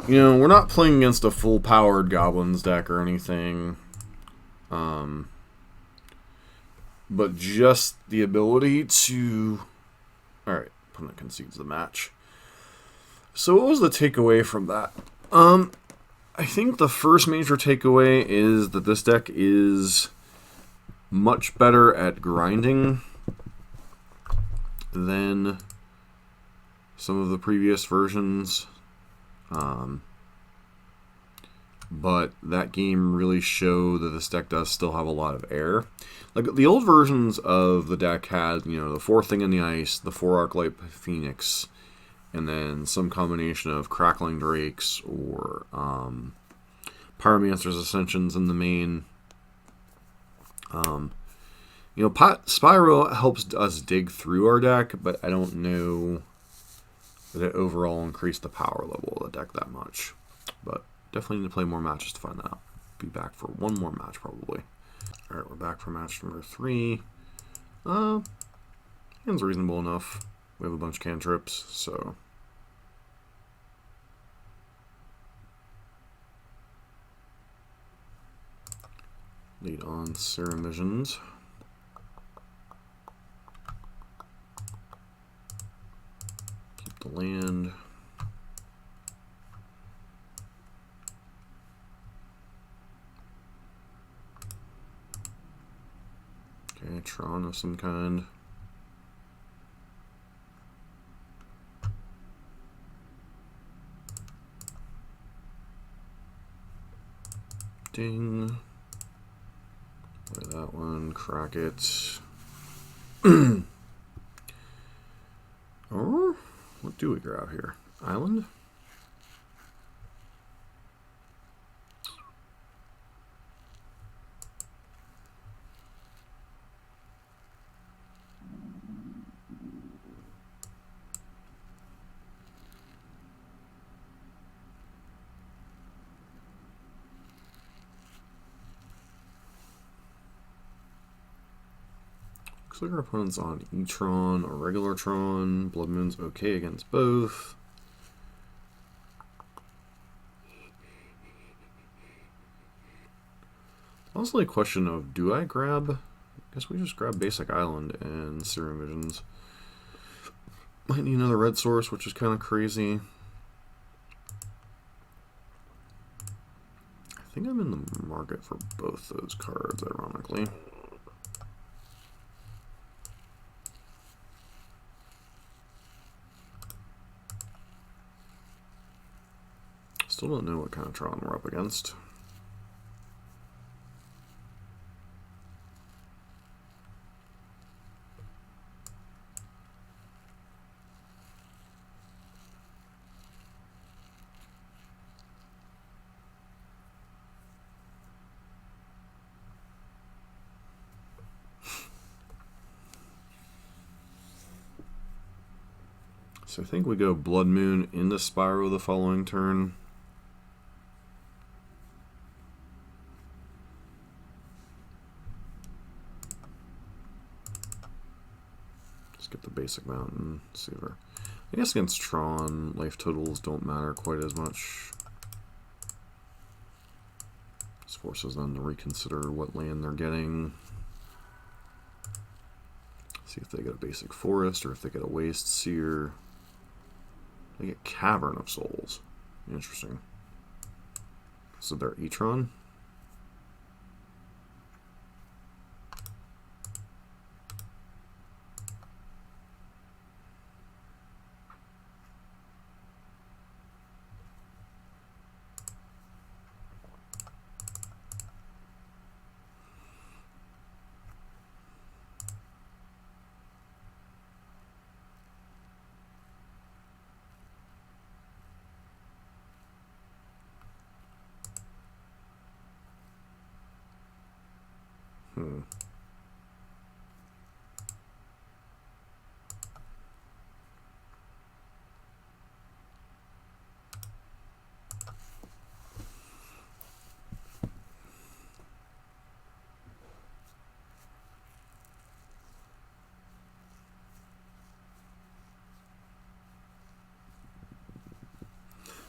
you know, we're not playing against a full-powered Goblins deck or anything. But just the ability to... Alright, opponent concedes the match. So what was the takeaway from that? I think the first major takeaway is that this deck is much better at grinding than some of the previous versions. But that game really showed that this deck does still have a lot of air. Like, the old versions of the deck had, you know, the 4 Thing in the Ice, the 4 Izzet Phoenix, and then some combination of Crackling Drakes or Pyromancer's Ascensions in the main. You know, Spyro helps us dig through our deck, but I don't know that it overall increased the power level of the deck that much. But definitely need to play more matches to find that out. Be back for one more match, probably. Alright, we're back for match number 3. Hand's reasonable enough. We have a bunch of cantrips, so... Lead on Serum Visions. Keep the land. Okay, Tron of some kind. Ding. Play that one, crack it. Or, what do we grab here? Island? Looks like our opponent's on E-Tron or regular Tron. Blood Moon's okay against both. honestly a question of, do I grab... I guess we just grab Basic Island and Serum Visions. Might need another red source, which is kind of crazy. I think I'm in the market for both those cards, ironically. Still don't know what kind of Tron we're up against. So I think we go Blood Moon into Spyro the following turn. Just get the basic mountain. See if I guess against Tron, life totals don't matter quite as much. This forces them to reconsider what land they're getting. See if they get a basic forest or if they get a waste seer. They get Cavern of Souls. Interesting. So they're E-Tron.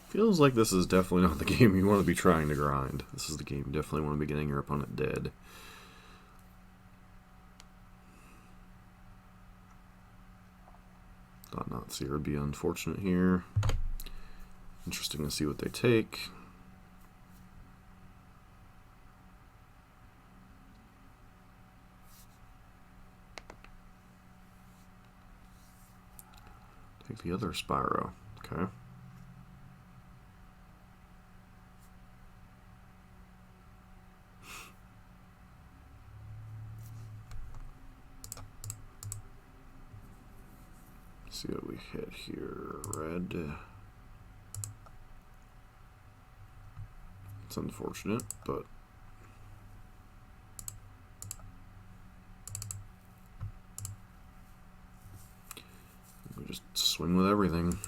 Feels like this is definitely not the game you want to be trying to grind. This is the game you definitely want to be getting your opponent dead. Thought not Seer would be unfortunate here. Interesting to see what they take. Take the other Spyro. Okay. See what we hit here. Red. It's unfortunate, but we just swing with everything.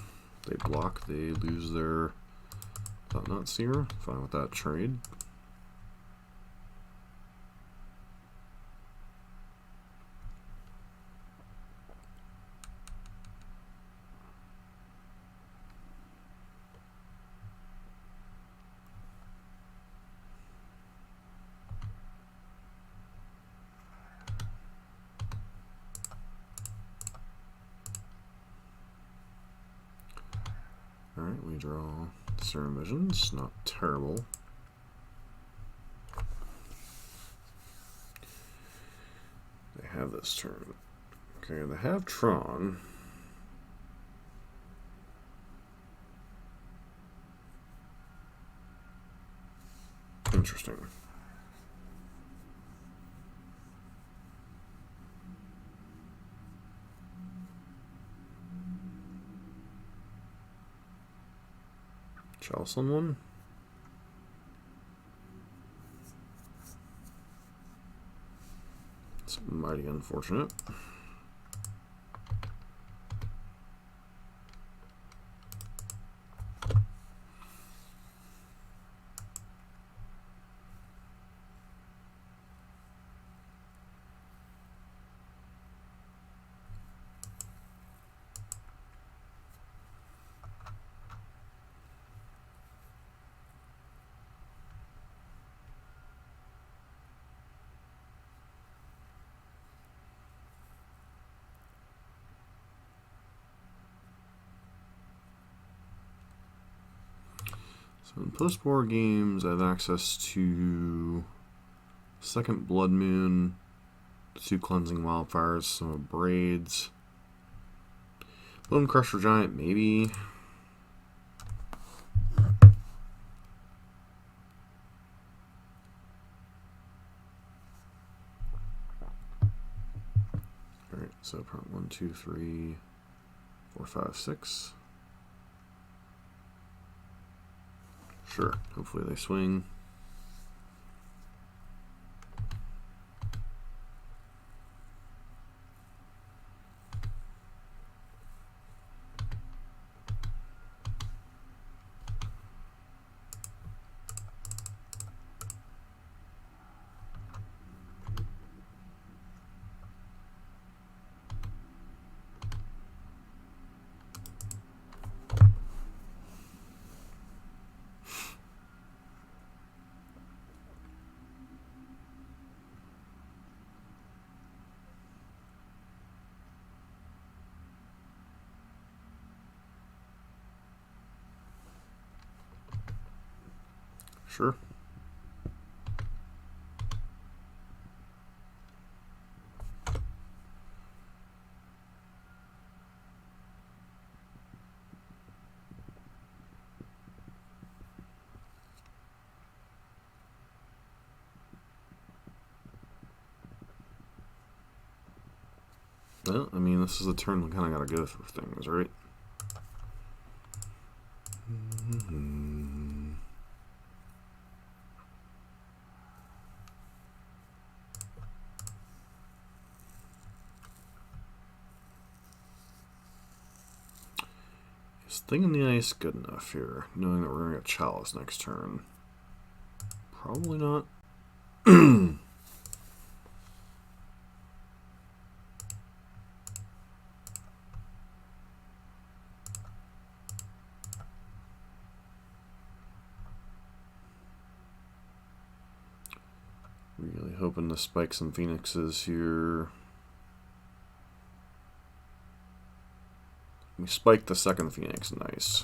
They block, they lose their Thought Not Seer. Fine with that trade. Alright, we draw Serum Visions, not terrible. They have this turn. Okay, they have Tron. Interesting. Chalcen one. It's mighty unfortunate. So in post-war games, I have access to second Blood Moon, 2 Cleansing Wildfires, some Braids, Bone Crusher Giant, maybe. Alright, so 1, 2, 3, 4, 5, 6. Sure, hopefully they swing. Sure. Well, I mean, this is a turn we kind of got to go through things, right? Is Thing in the Ice good enough here, knowing that we're going to get Chalice next turn? Probably not. Really hoping to spike some Phoenixes here. We spiked the second Phoenix, nice.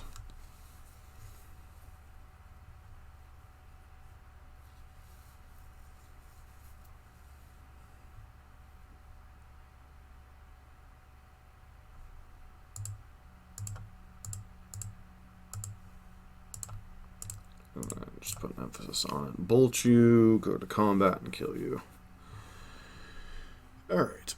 Just put an emphasis on it. Bolt you, go to combat, and kill you. Alright.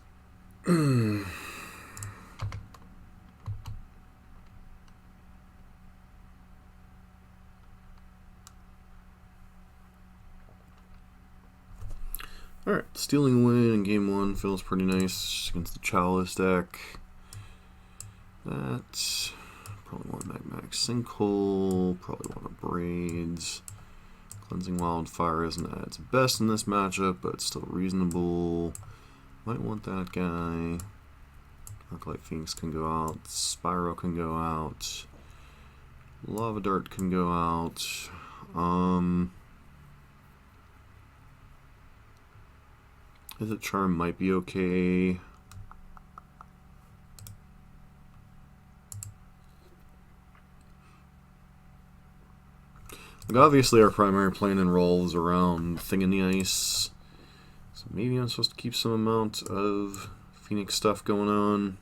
Alright, stealing win in game 1 feels pretty nice against the Chalice deck. That. Probably want Magmatic Sinkhole, probably want a Braids. Cleansing Wildfire isn't at its best in this matchup, but it's still reasonable. Might want that guy. Arclight Phoenix can go out. Spyro can go out. Lava Dart can go out. Izzet Charm might be okay. Like obviously our primary plan and role is around Thing in the Ice. So maybe I'm supposed to keep some amount of Phoenix stuff going on.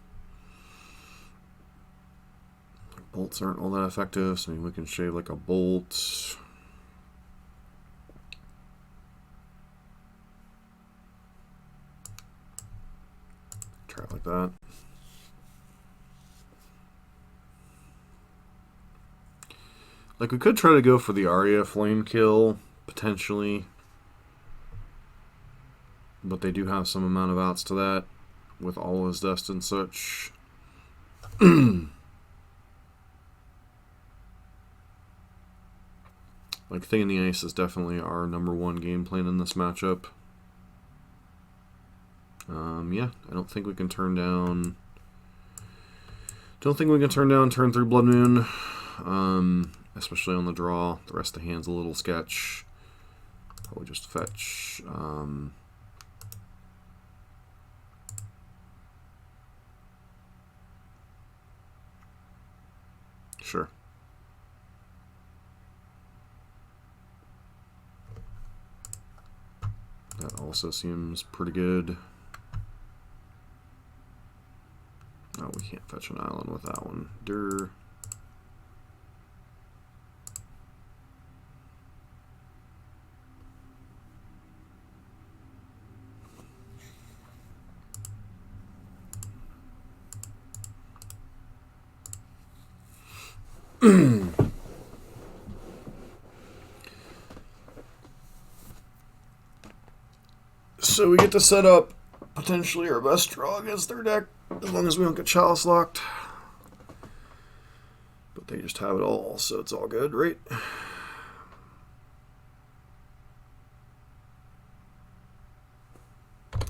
Bolts aren't all that effective, so maybe we can shave like a bolt. Try it like that. Like, we could try to go for the Arya Flame Kill, potentially. But they do have some amount of outs to that, with all his dust and such. Like, Thing in the Ice is definitely our #1 game plan in this matchup. Yeah, I don't think we can turn down... Don't think we can turn down turn 3 Blood Moon. Especially on the draw. The rest of the hand's a little sketch. Probably just fetch. Sure. also seems pretty good. Oh, we can't fetch an island with that one. Durr. So we get to set up potentially our best draw against their deck, as long as we don't get Chalice locked. But they just have it all, so it's all good, right?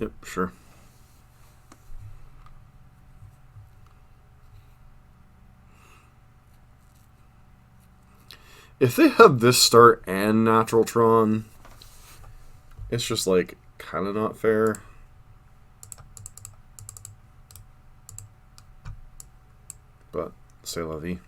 Yep, sure. If they have this start and Natural Tron, it's just like kind of not fair. But c'est la vie.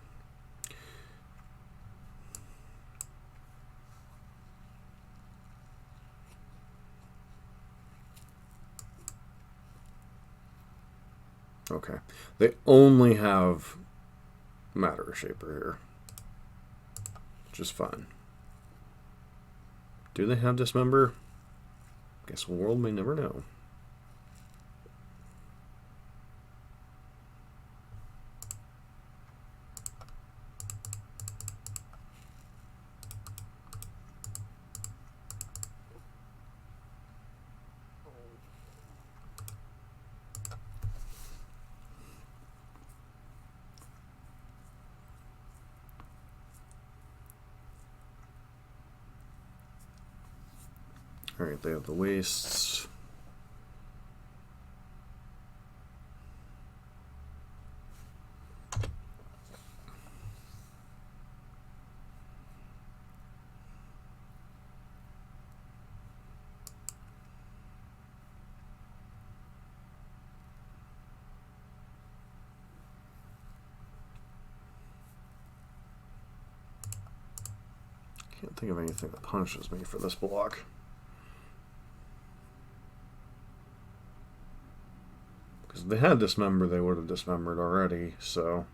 Okay. They only have Matter Shaper here, which is fine. Do they have Dismember? Guess the world may never know. Alright, they have the wastes. Can't think of anything that punishes me for this block. Because if they had Dismember, they would have dismembered already, so...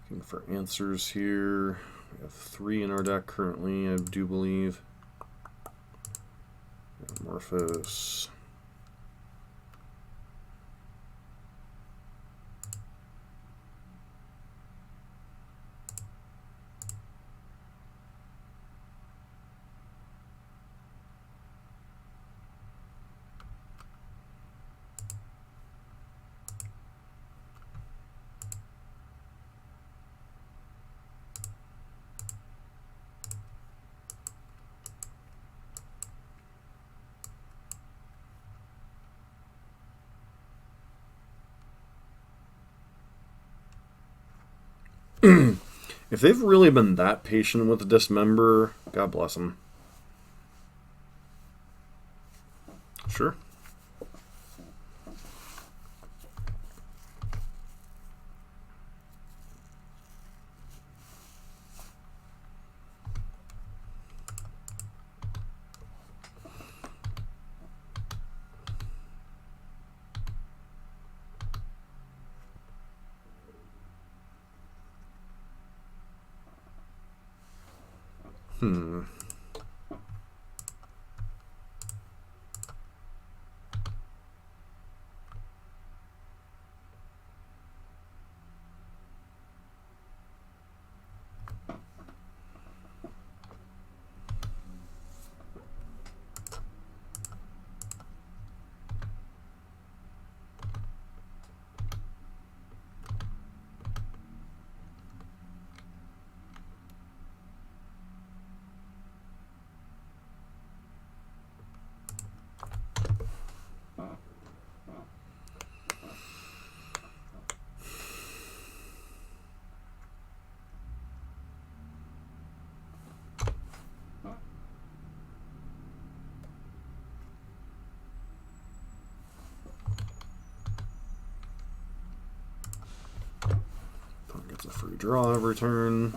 Looking for answers here. We have 3 in our deck currently, I do believe. Morphos. If they've really been that patient with the Dismember, God bless them. Sure. We draw every turn.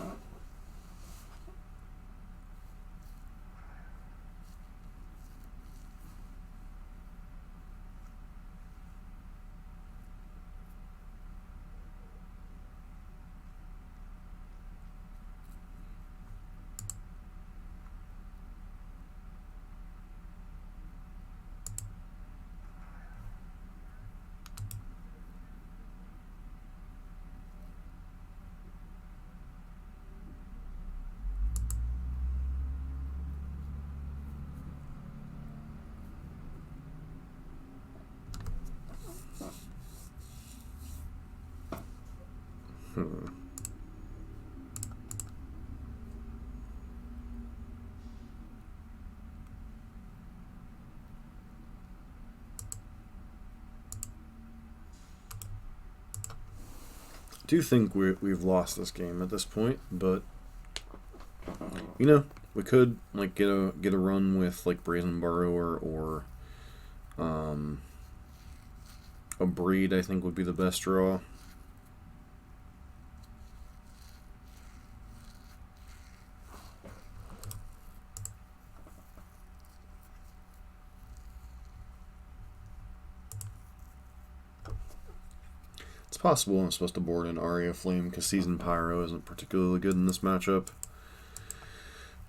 I do think we've lost this game at this point, but you know, we could like get a run with like Brazen Borrower or a Breed. I think would be the best draw. It's possible I'm supposed to board an Aria Flame because Seasoned Pyro isn't particularly good in this matchup.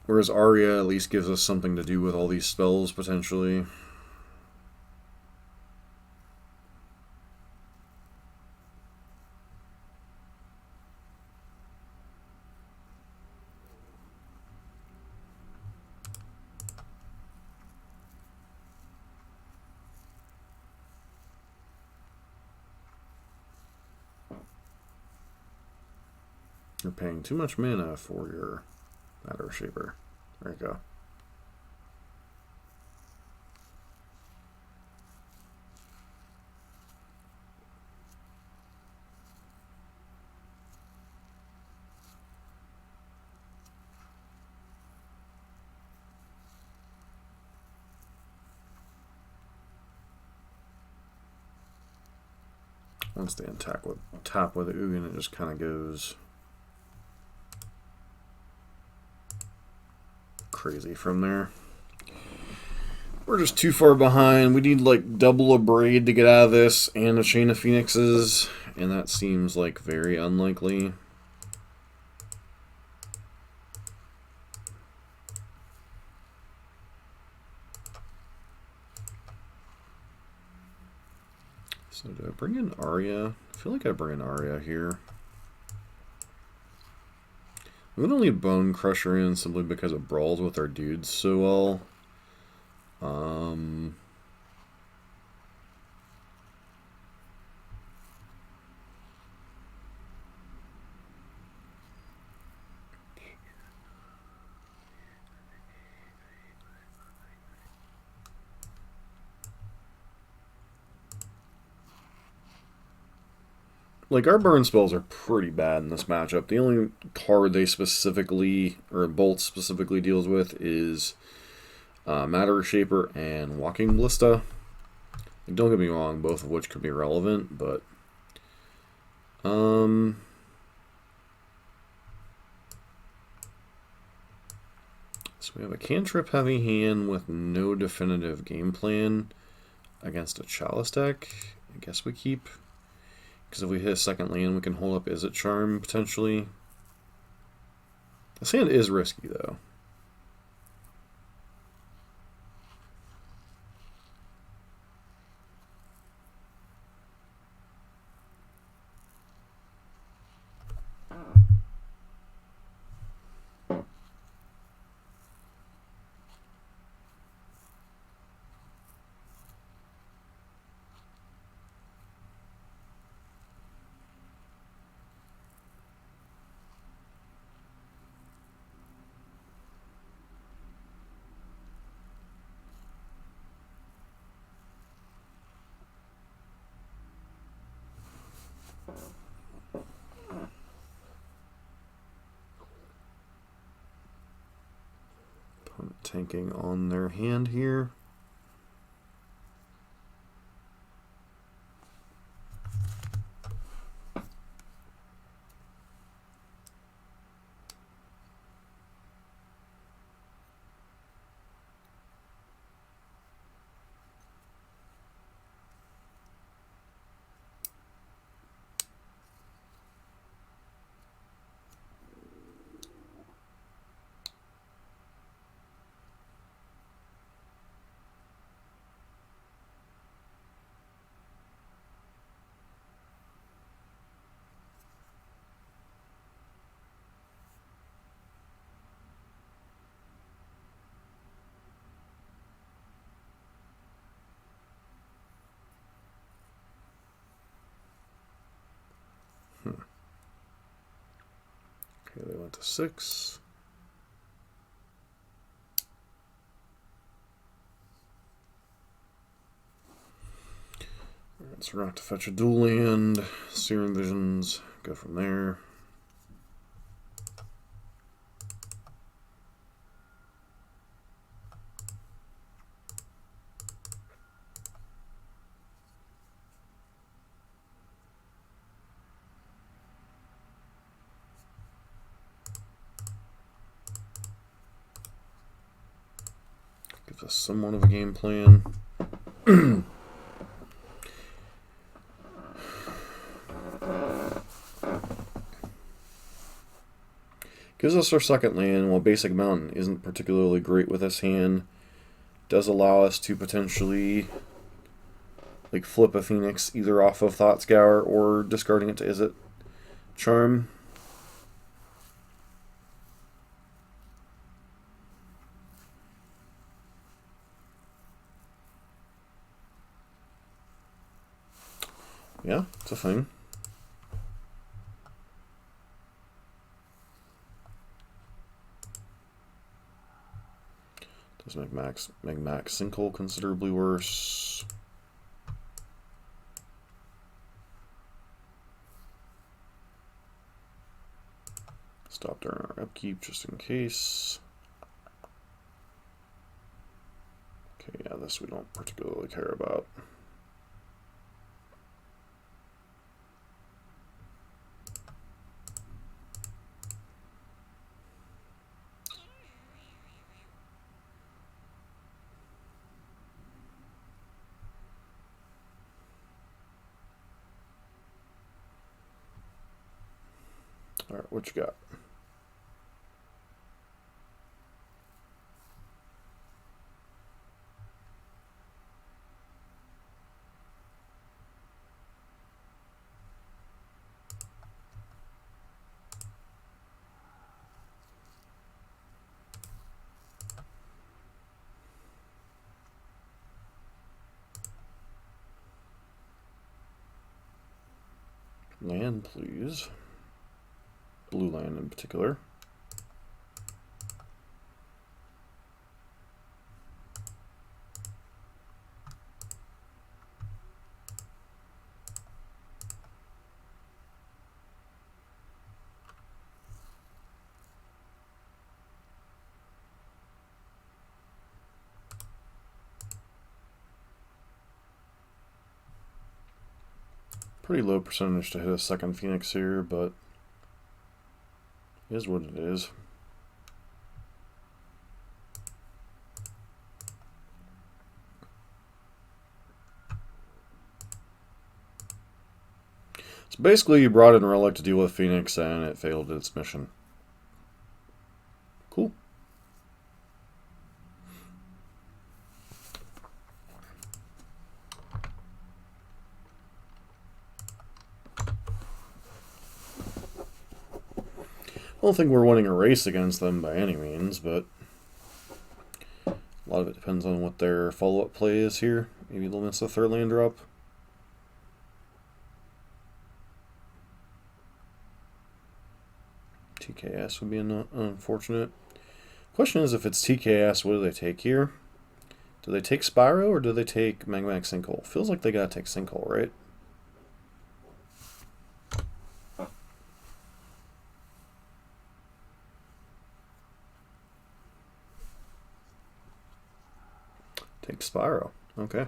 Whereas Aria at least gives us something to do with all these spells, potentially. You're paying too much mana for your Matter Shaper. There you go. Once they tap with Ugin, it just kind of goes crazy from there. We're just too far behind. We need like double a Braid to get out of this and a Chain of Phoenixes, and that seems like very unlikely. So do I bring in Arya? I feel like I bring in Arya here. I'm going to leave Bone Crusher in simply because it brawls with our dudes so well. Like, our burn spells are pretty bad in this matchup. The only card they specifically, or Bolt specifically deals with is Matter Shaper and Walking Ballista. And don't get me wrong, both of which could be relevant, but so we have a cantrip heavy hand with no definitive game plan against a Chalice deck. I guess we keep, because if we hit a second land, we can hold up Izzet Charm potentially. This hand is risky though. Tanking on their hand here. Okay, they went to 6. Alright, so we're going to have to fetch a dual land, Searing Visions, go from there. Gives us somewhat of a game plan. Gives us our second land. While Basic Mountain isn't particularly great with this hand, does allow us to potentially like flip a Phoenix either off of Thought Scour or discarding it to Izzet Charm. Yeah, it's a thing. Does make Max Sinkhole considerably worse. Stop during our upkeep just in case. Okay, yeah, this we don't particularly care about. Alright, what you got? Land, please. Blue land in particular. Pretty low percentage to hit a second Phoenix here, but it is what it is. So basically you brought in Relic to deal with Phoenix and it failed its mission. Cool. I don't think we're winning a race against them by any means, but a lot of it depends on what their follow-up play is here. Maybe they'll miss the third land drop. TKS would be unfortunate. Question is, if it's TKS, what do they take here? Do they take Spyro or do they take Magmatic Sinkhole? Feels like they gotta take Sinkhole, right? Take Spyro. Okay.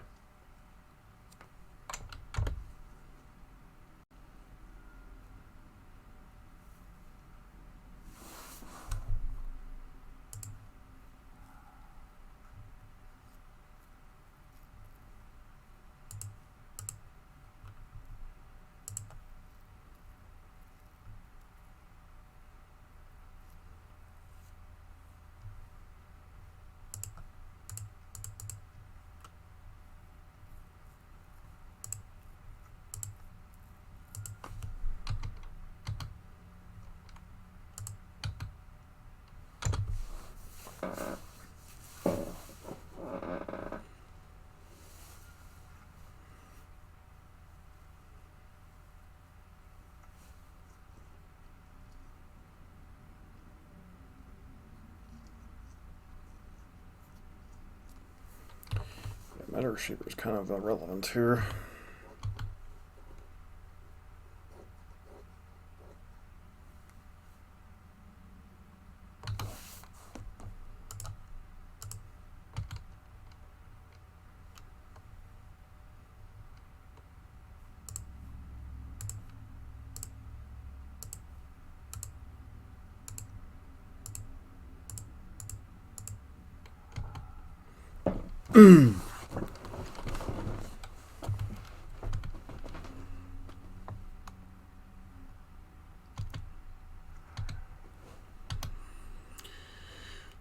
Matter Shaper is kind of irrelevant here.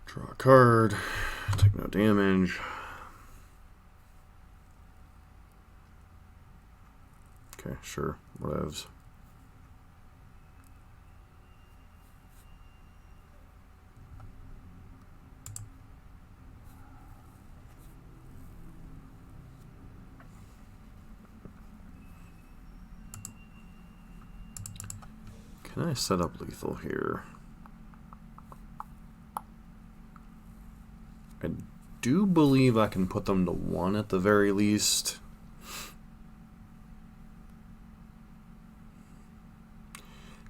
Draw a card, take no damage. Okay, sure, whatevs. Can I set up lethal here? I do believe I can put them to 1 at the very least.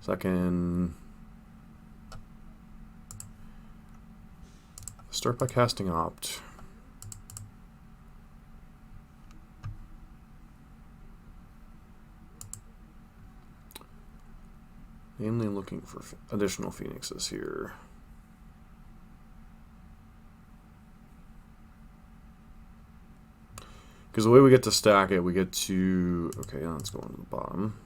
So I can start by casting Opt. Mainly looking for additional Phoenixes here. Because the way we get to stack it, we get to... Okay, let's go on to the bottom.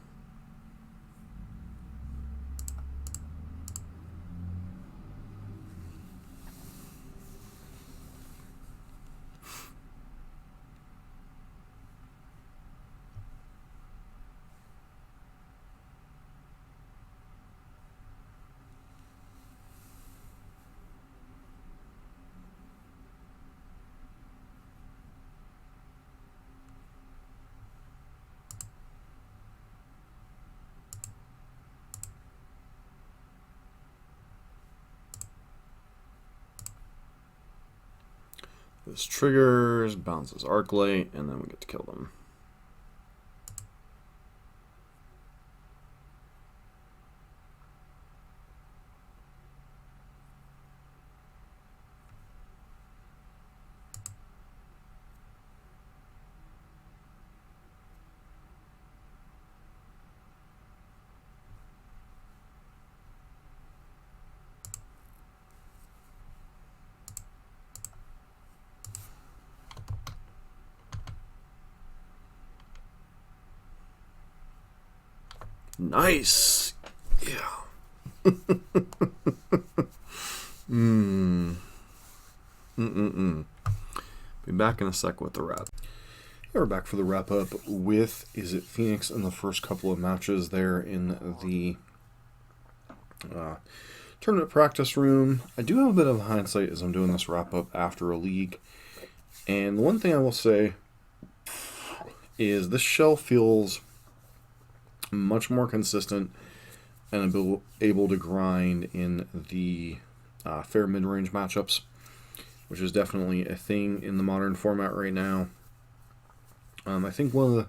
This triggers, bounces Arclight, and then we get to kill them. Nice. Yeah. Be back in a sec with the wrap. We're back for the wrap up with Izzet Phoenix in the first couple of matches there in the tournament practice room. I do have a bit of hindsight as I'm doing this wrap up after a league. And the one thing I will say is this shell feels much more consistent and able to grind in the fair mid-range matchups, which is definitely a thing in the modern format right now. I think one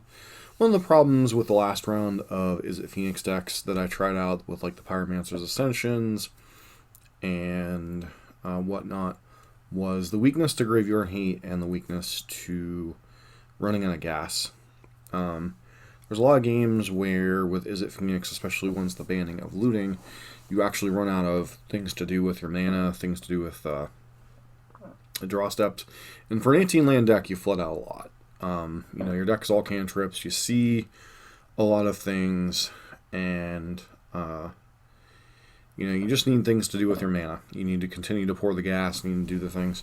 of the problems with the last round of Izzet Phoenix decks that I tried out with like the Pyromancer's Ascensions and whatnot was the weakness to Graveyard Hate and the weakness to running out of gas. There's a lot of games where, with Izzet Phoenix, especially once the banning of looting, you actually run out of things to do with your mana, things to do with draw steps. And for an 18-land deck, you flood out a lot. You know, your deck is all cantrips, you see a lot of things, and you know, you just need things to do with your mana. You need to continue to pour the gas, you need to do the things.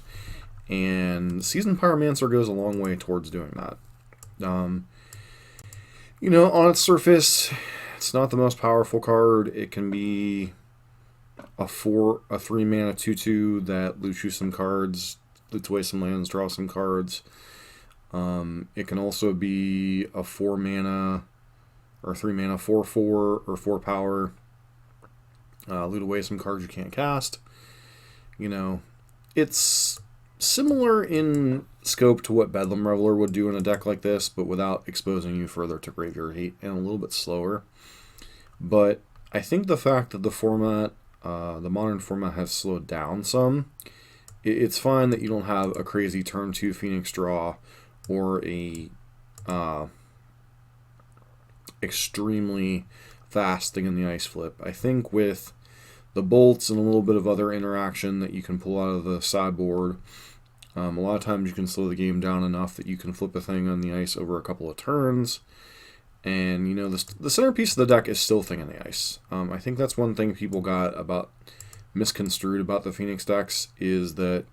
And Seasoned Pyromancer goes a long way towards doing that. You know, on its surface, it's not the most powerful card. It can be a 3 mana 2/2 that loots you some cards, loots away some lands, draw some cards. It can also be a 4 mana or 3 mana 4/4 or 4 power, loot away some cards you can't cast. You know, it's similar in scope to what Bedlam Reveler would do in a deck like this, but without exposing you further to graveyard hate, and a little bit slower. But I think the fact that the format, the modern format, has slowed down some, it's fine that you don't have a crazy turn 2 Phoenix draw or a extremely fast Thing in the Ice flip. I think with the bolts and a little bit of other interaction that you can pull out of the sideboard, a lot of times you can slow the game down enough that you can flip a Thing on the Ice over a couple of turns. And, you know, the centerpiece of the deck is still Thing in the Ice. I think that's one thing people got misconstrued about the Phoenix decks is that,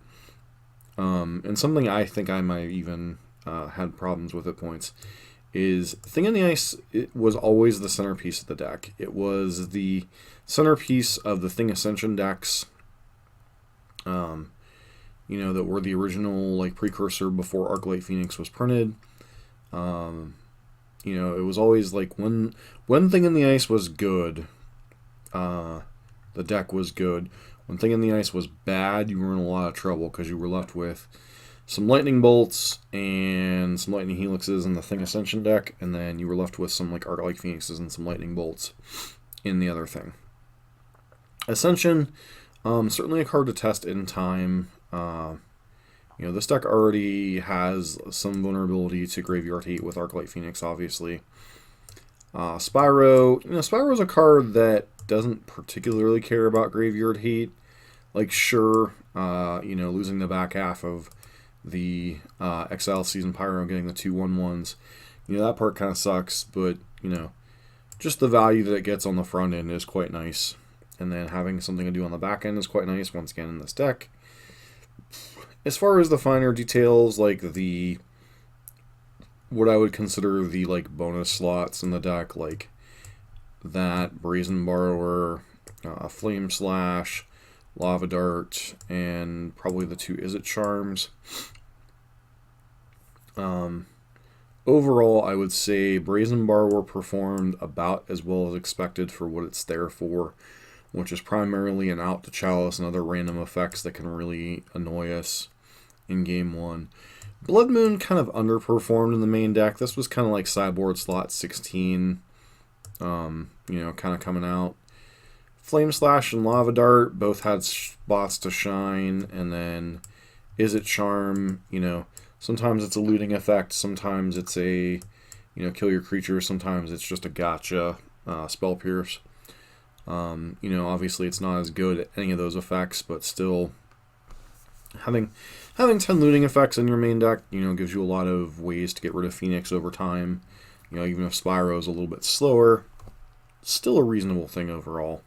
and something I think I might even had problems with at points, is Thing in the Ice, it was always the centerpiece of the deck. It was the centerpiece of the Thing Ascension decks, you know, that were the original, like, precursor before Arclight Phoenix was printed. You know, it was always like when Thing in the Ice was good, the deck was good. When Thing in the Ice was bad, you were in a lot of trouble because you were left with some Lightning Bolts and some Lightning Helixes in the Thing Ascension deck, and then you were left with some like Arclight Phoenixes and some Lightning Bolts in the other thing. Ascension, certainly a card to test in time. You know, this deck already has some vulnerability to Graveyard Hate with Arclight Phoenix, obviously. Spyro, you know, Spyro's a card that doesn't particularly care about Graveyard Hate. Like, sure, you know, losing the back half of the Exile Season Pyro, getting the 2/1/1s, you know, that part kind of sucks, but, you know, just the value that it gets on the front end is quite nice. And then having something to do on the back end is quite nice, once again, in this deck. As far as the finer details, like what I would consider the, like, bonus slots in the deck, like that Brazen Borrower, Flame Slash, Lava Dart, and probably the 2 Izzet Charms. Overall, I would say Brazen Borrower performed about as well as expected for what it's there for, which is primarily an out to Chalice and other random effects that can really annoy us in Game 1. Blood Moon kind of underperformed in the main deck. This was kind of like sideboard slot 16, you know, kind of coming out. Flame Slash and Lava Dart both had spots to shine, and then Izzet Charm, you know, sometimes it's a looting effect, sometimes it's a, you know, kill your creature, sometimes it's just a gotcha Spell Pierce. You know, obviously it's not as good at any of those effects, but still, having 10 looting effects in your main deck, you know, gives you a lot of ways to get rid of Phoenix over time. You know, even if Spyro is a little bit slower, still a reasonable thing overall.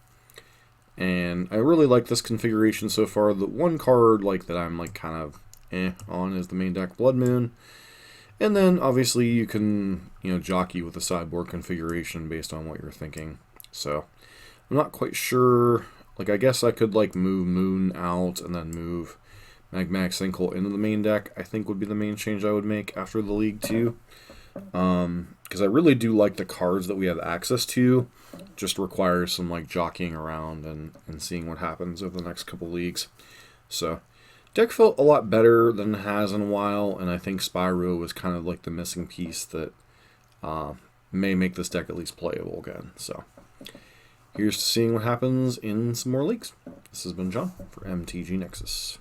And I really like this configuration so far. The one card like that I'm like kind of on is the main deck Blood Moon. And then obviously you can, you know, jockey with the sideboard configuration based on what you're thinking. So I'm not quite sure. Like, I guess I could like move Moon out and then move Magmatic Sinkhole into the main deck. I think would be the main change I would make after the League 2. Because I really do like the cards that we have access to. Just requires some like jockeying around and seeing what happens over the next couple leagues. So deck felt a lot better than it has in a while, and I think Spyro was kind of like the missing piece that may make this deck at least playable again. So here's to seeing what happens in some more leagues. This has been John for MTG Nexus.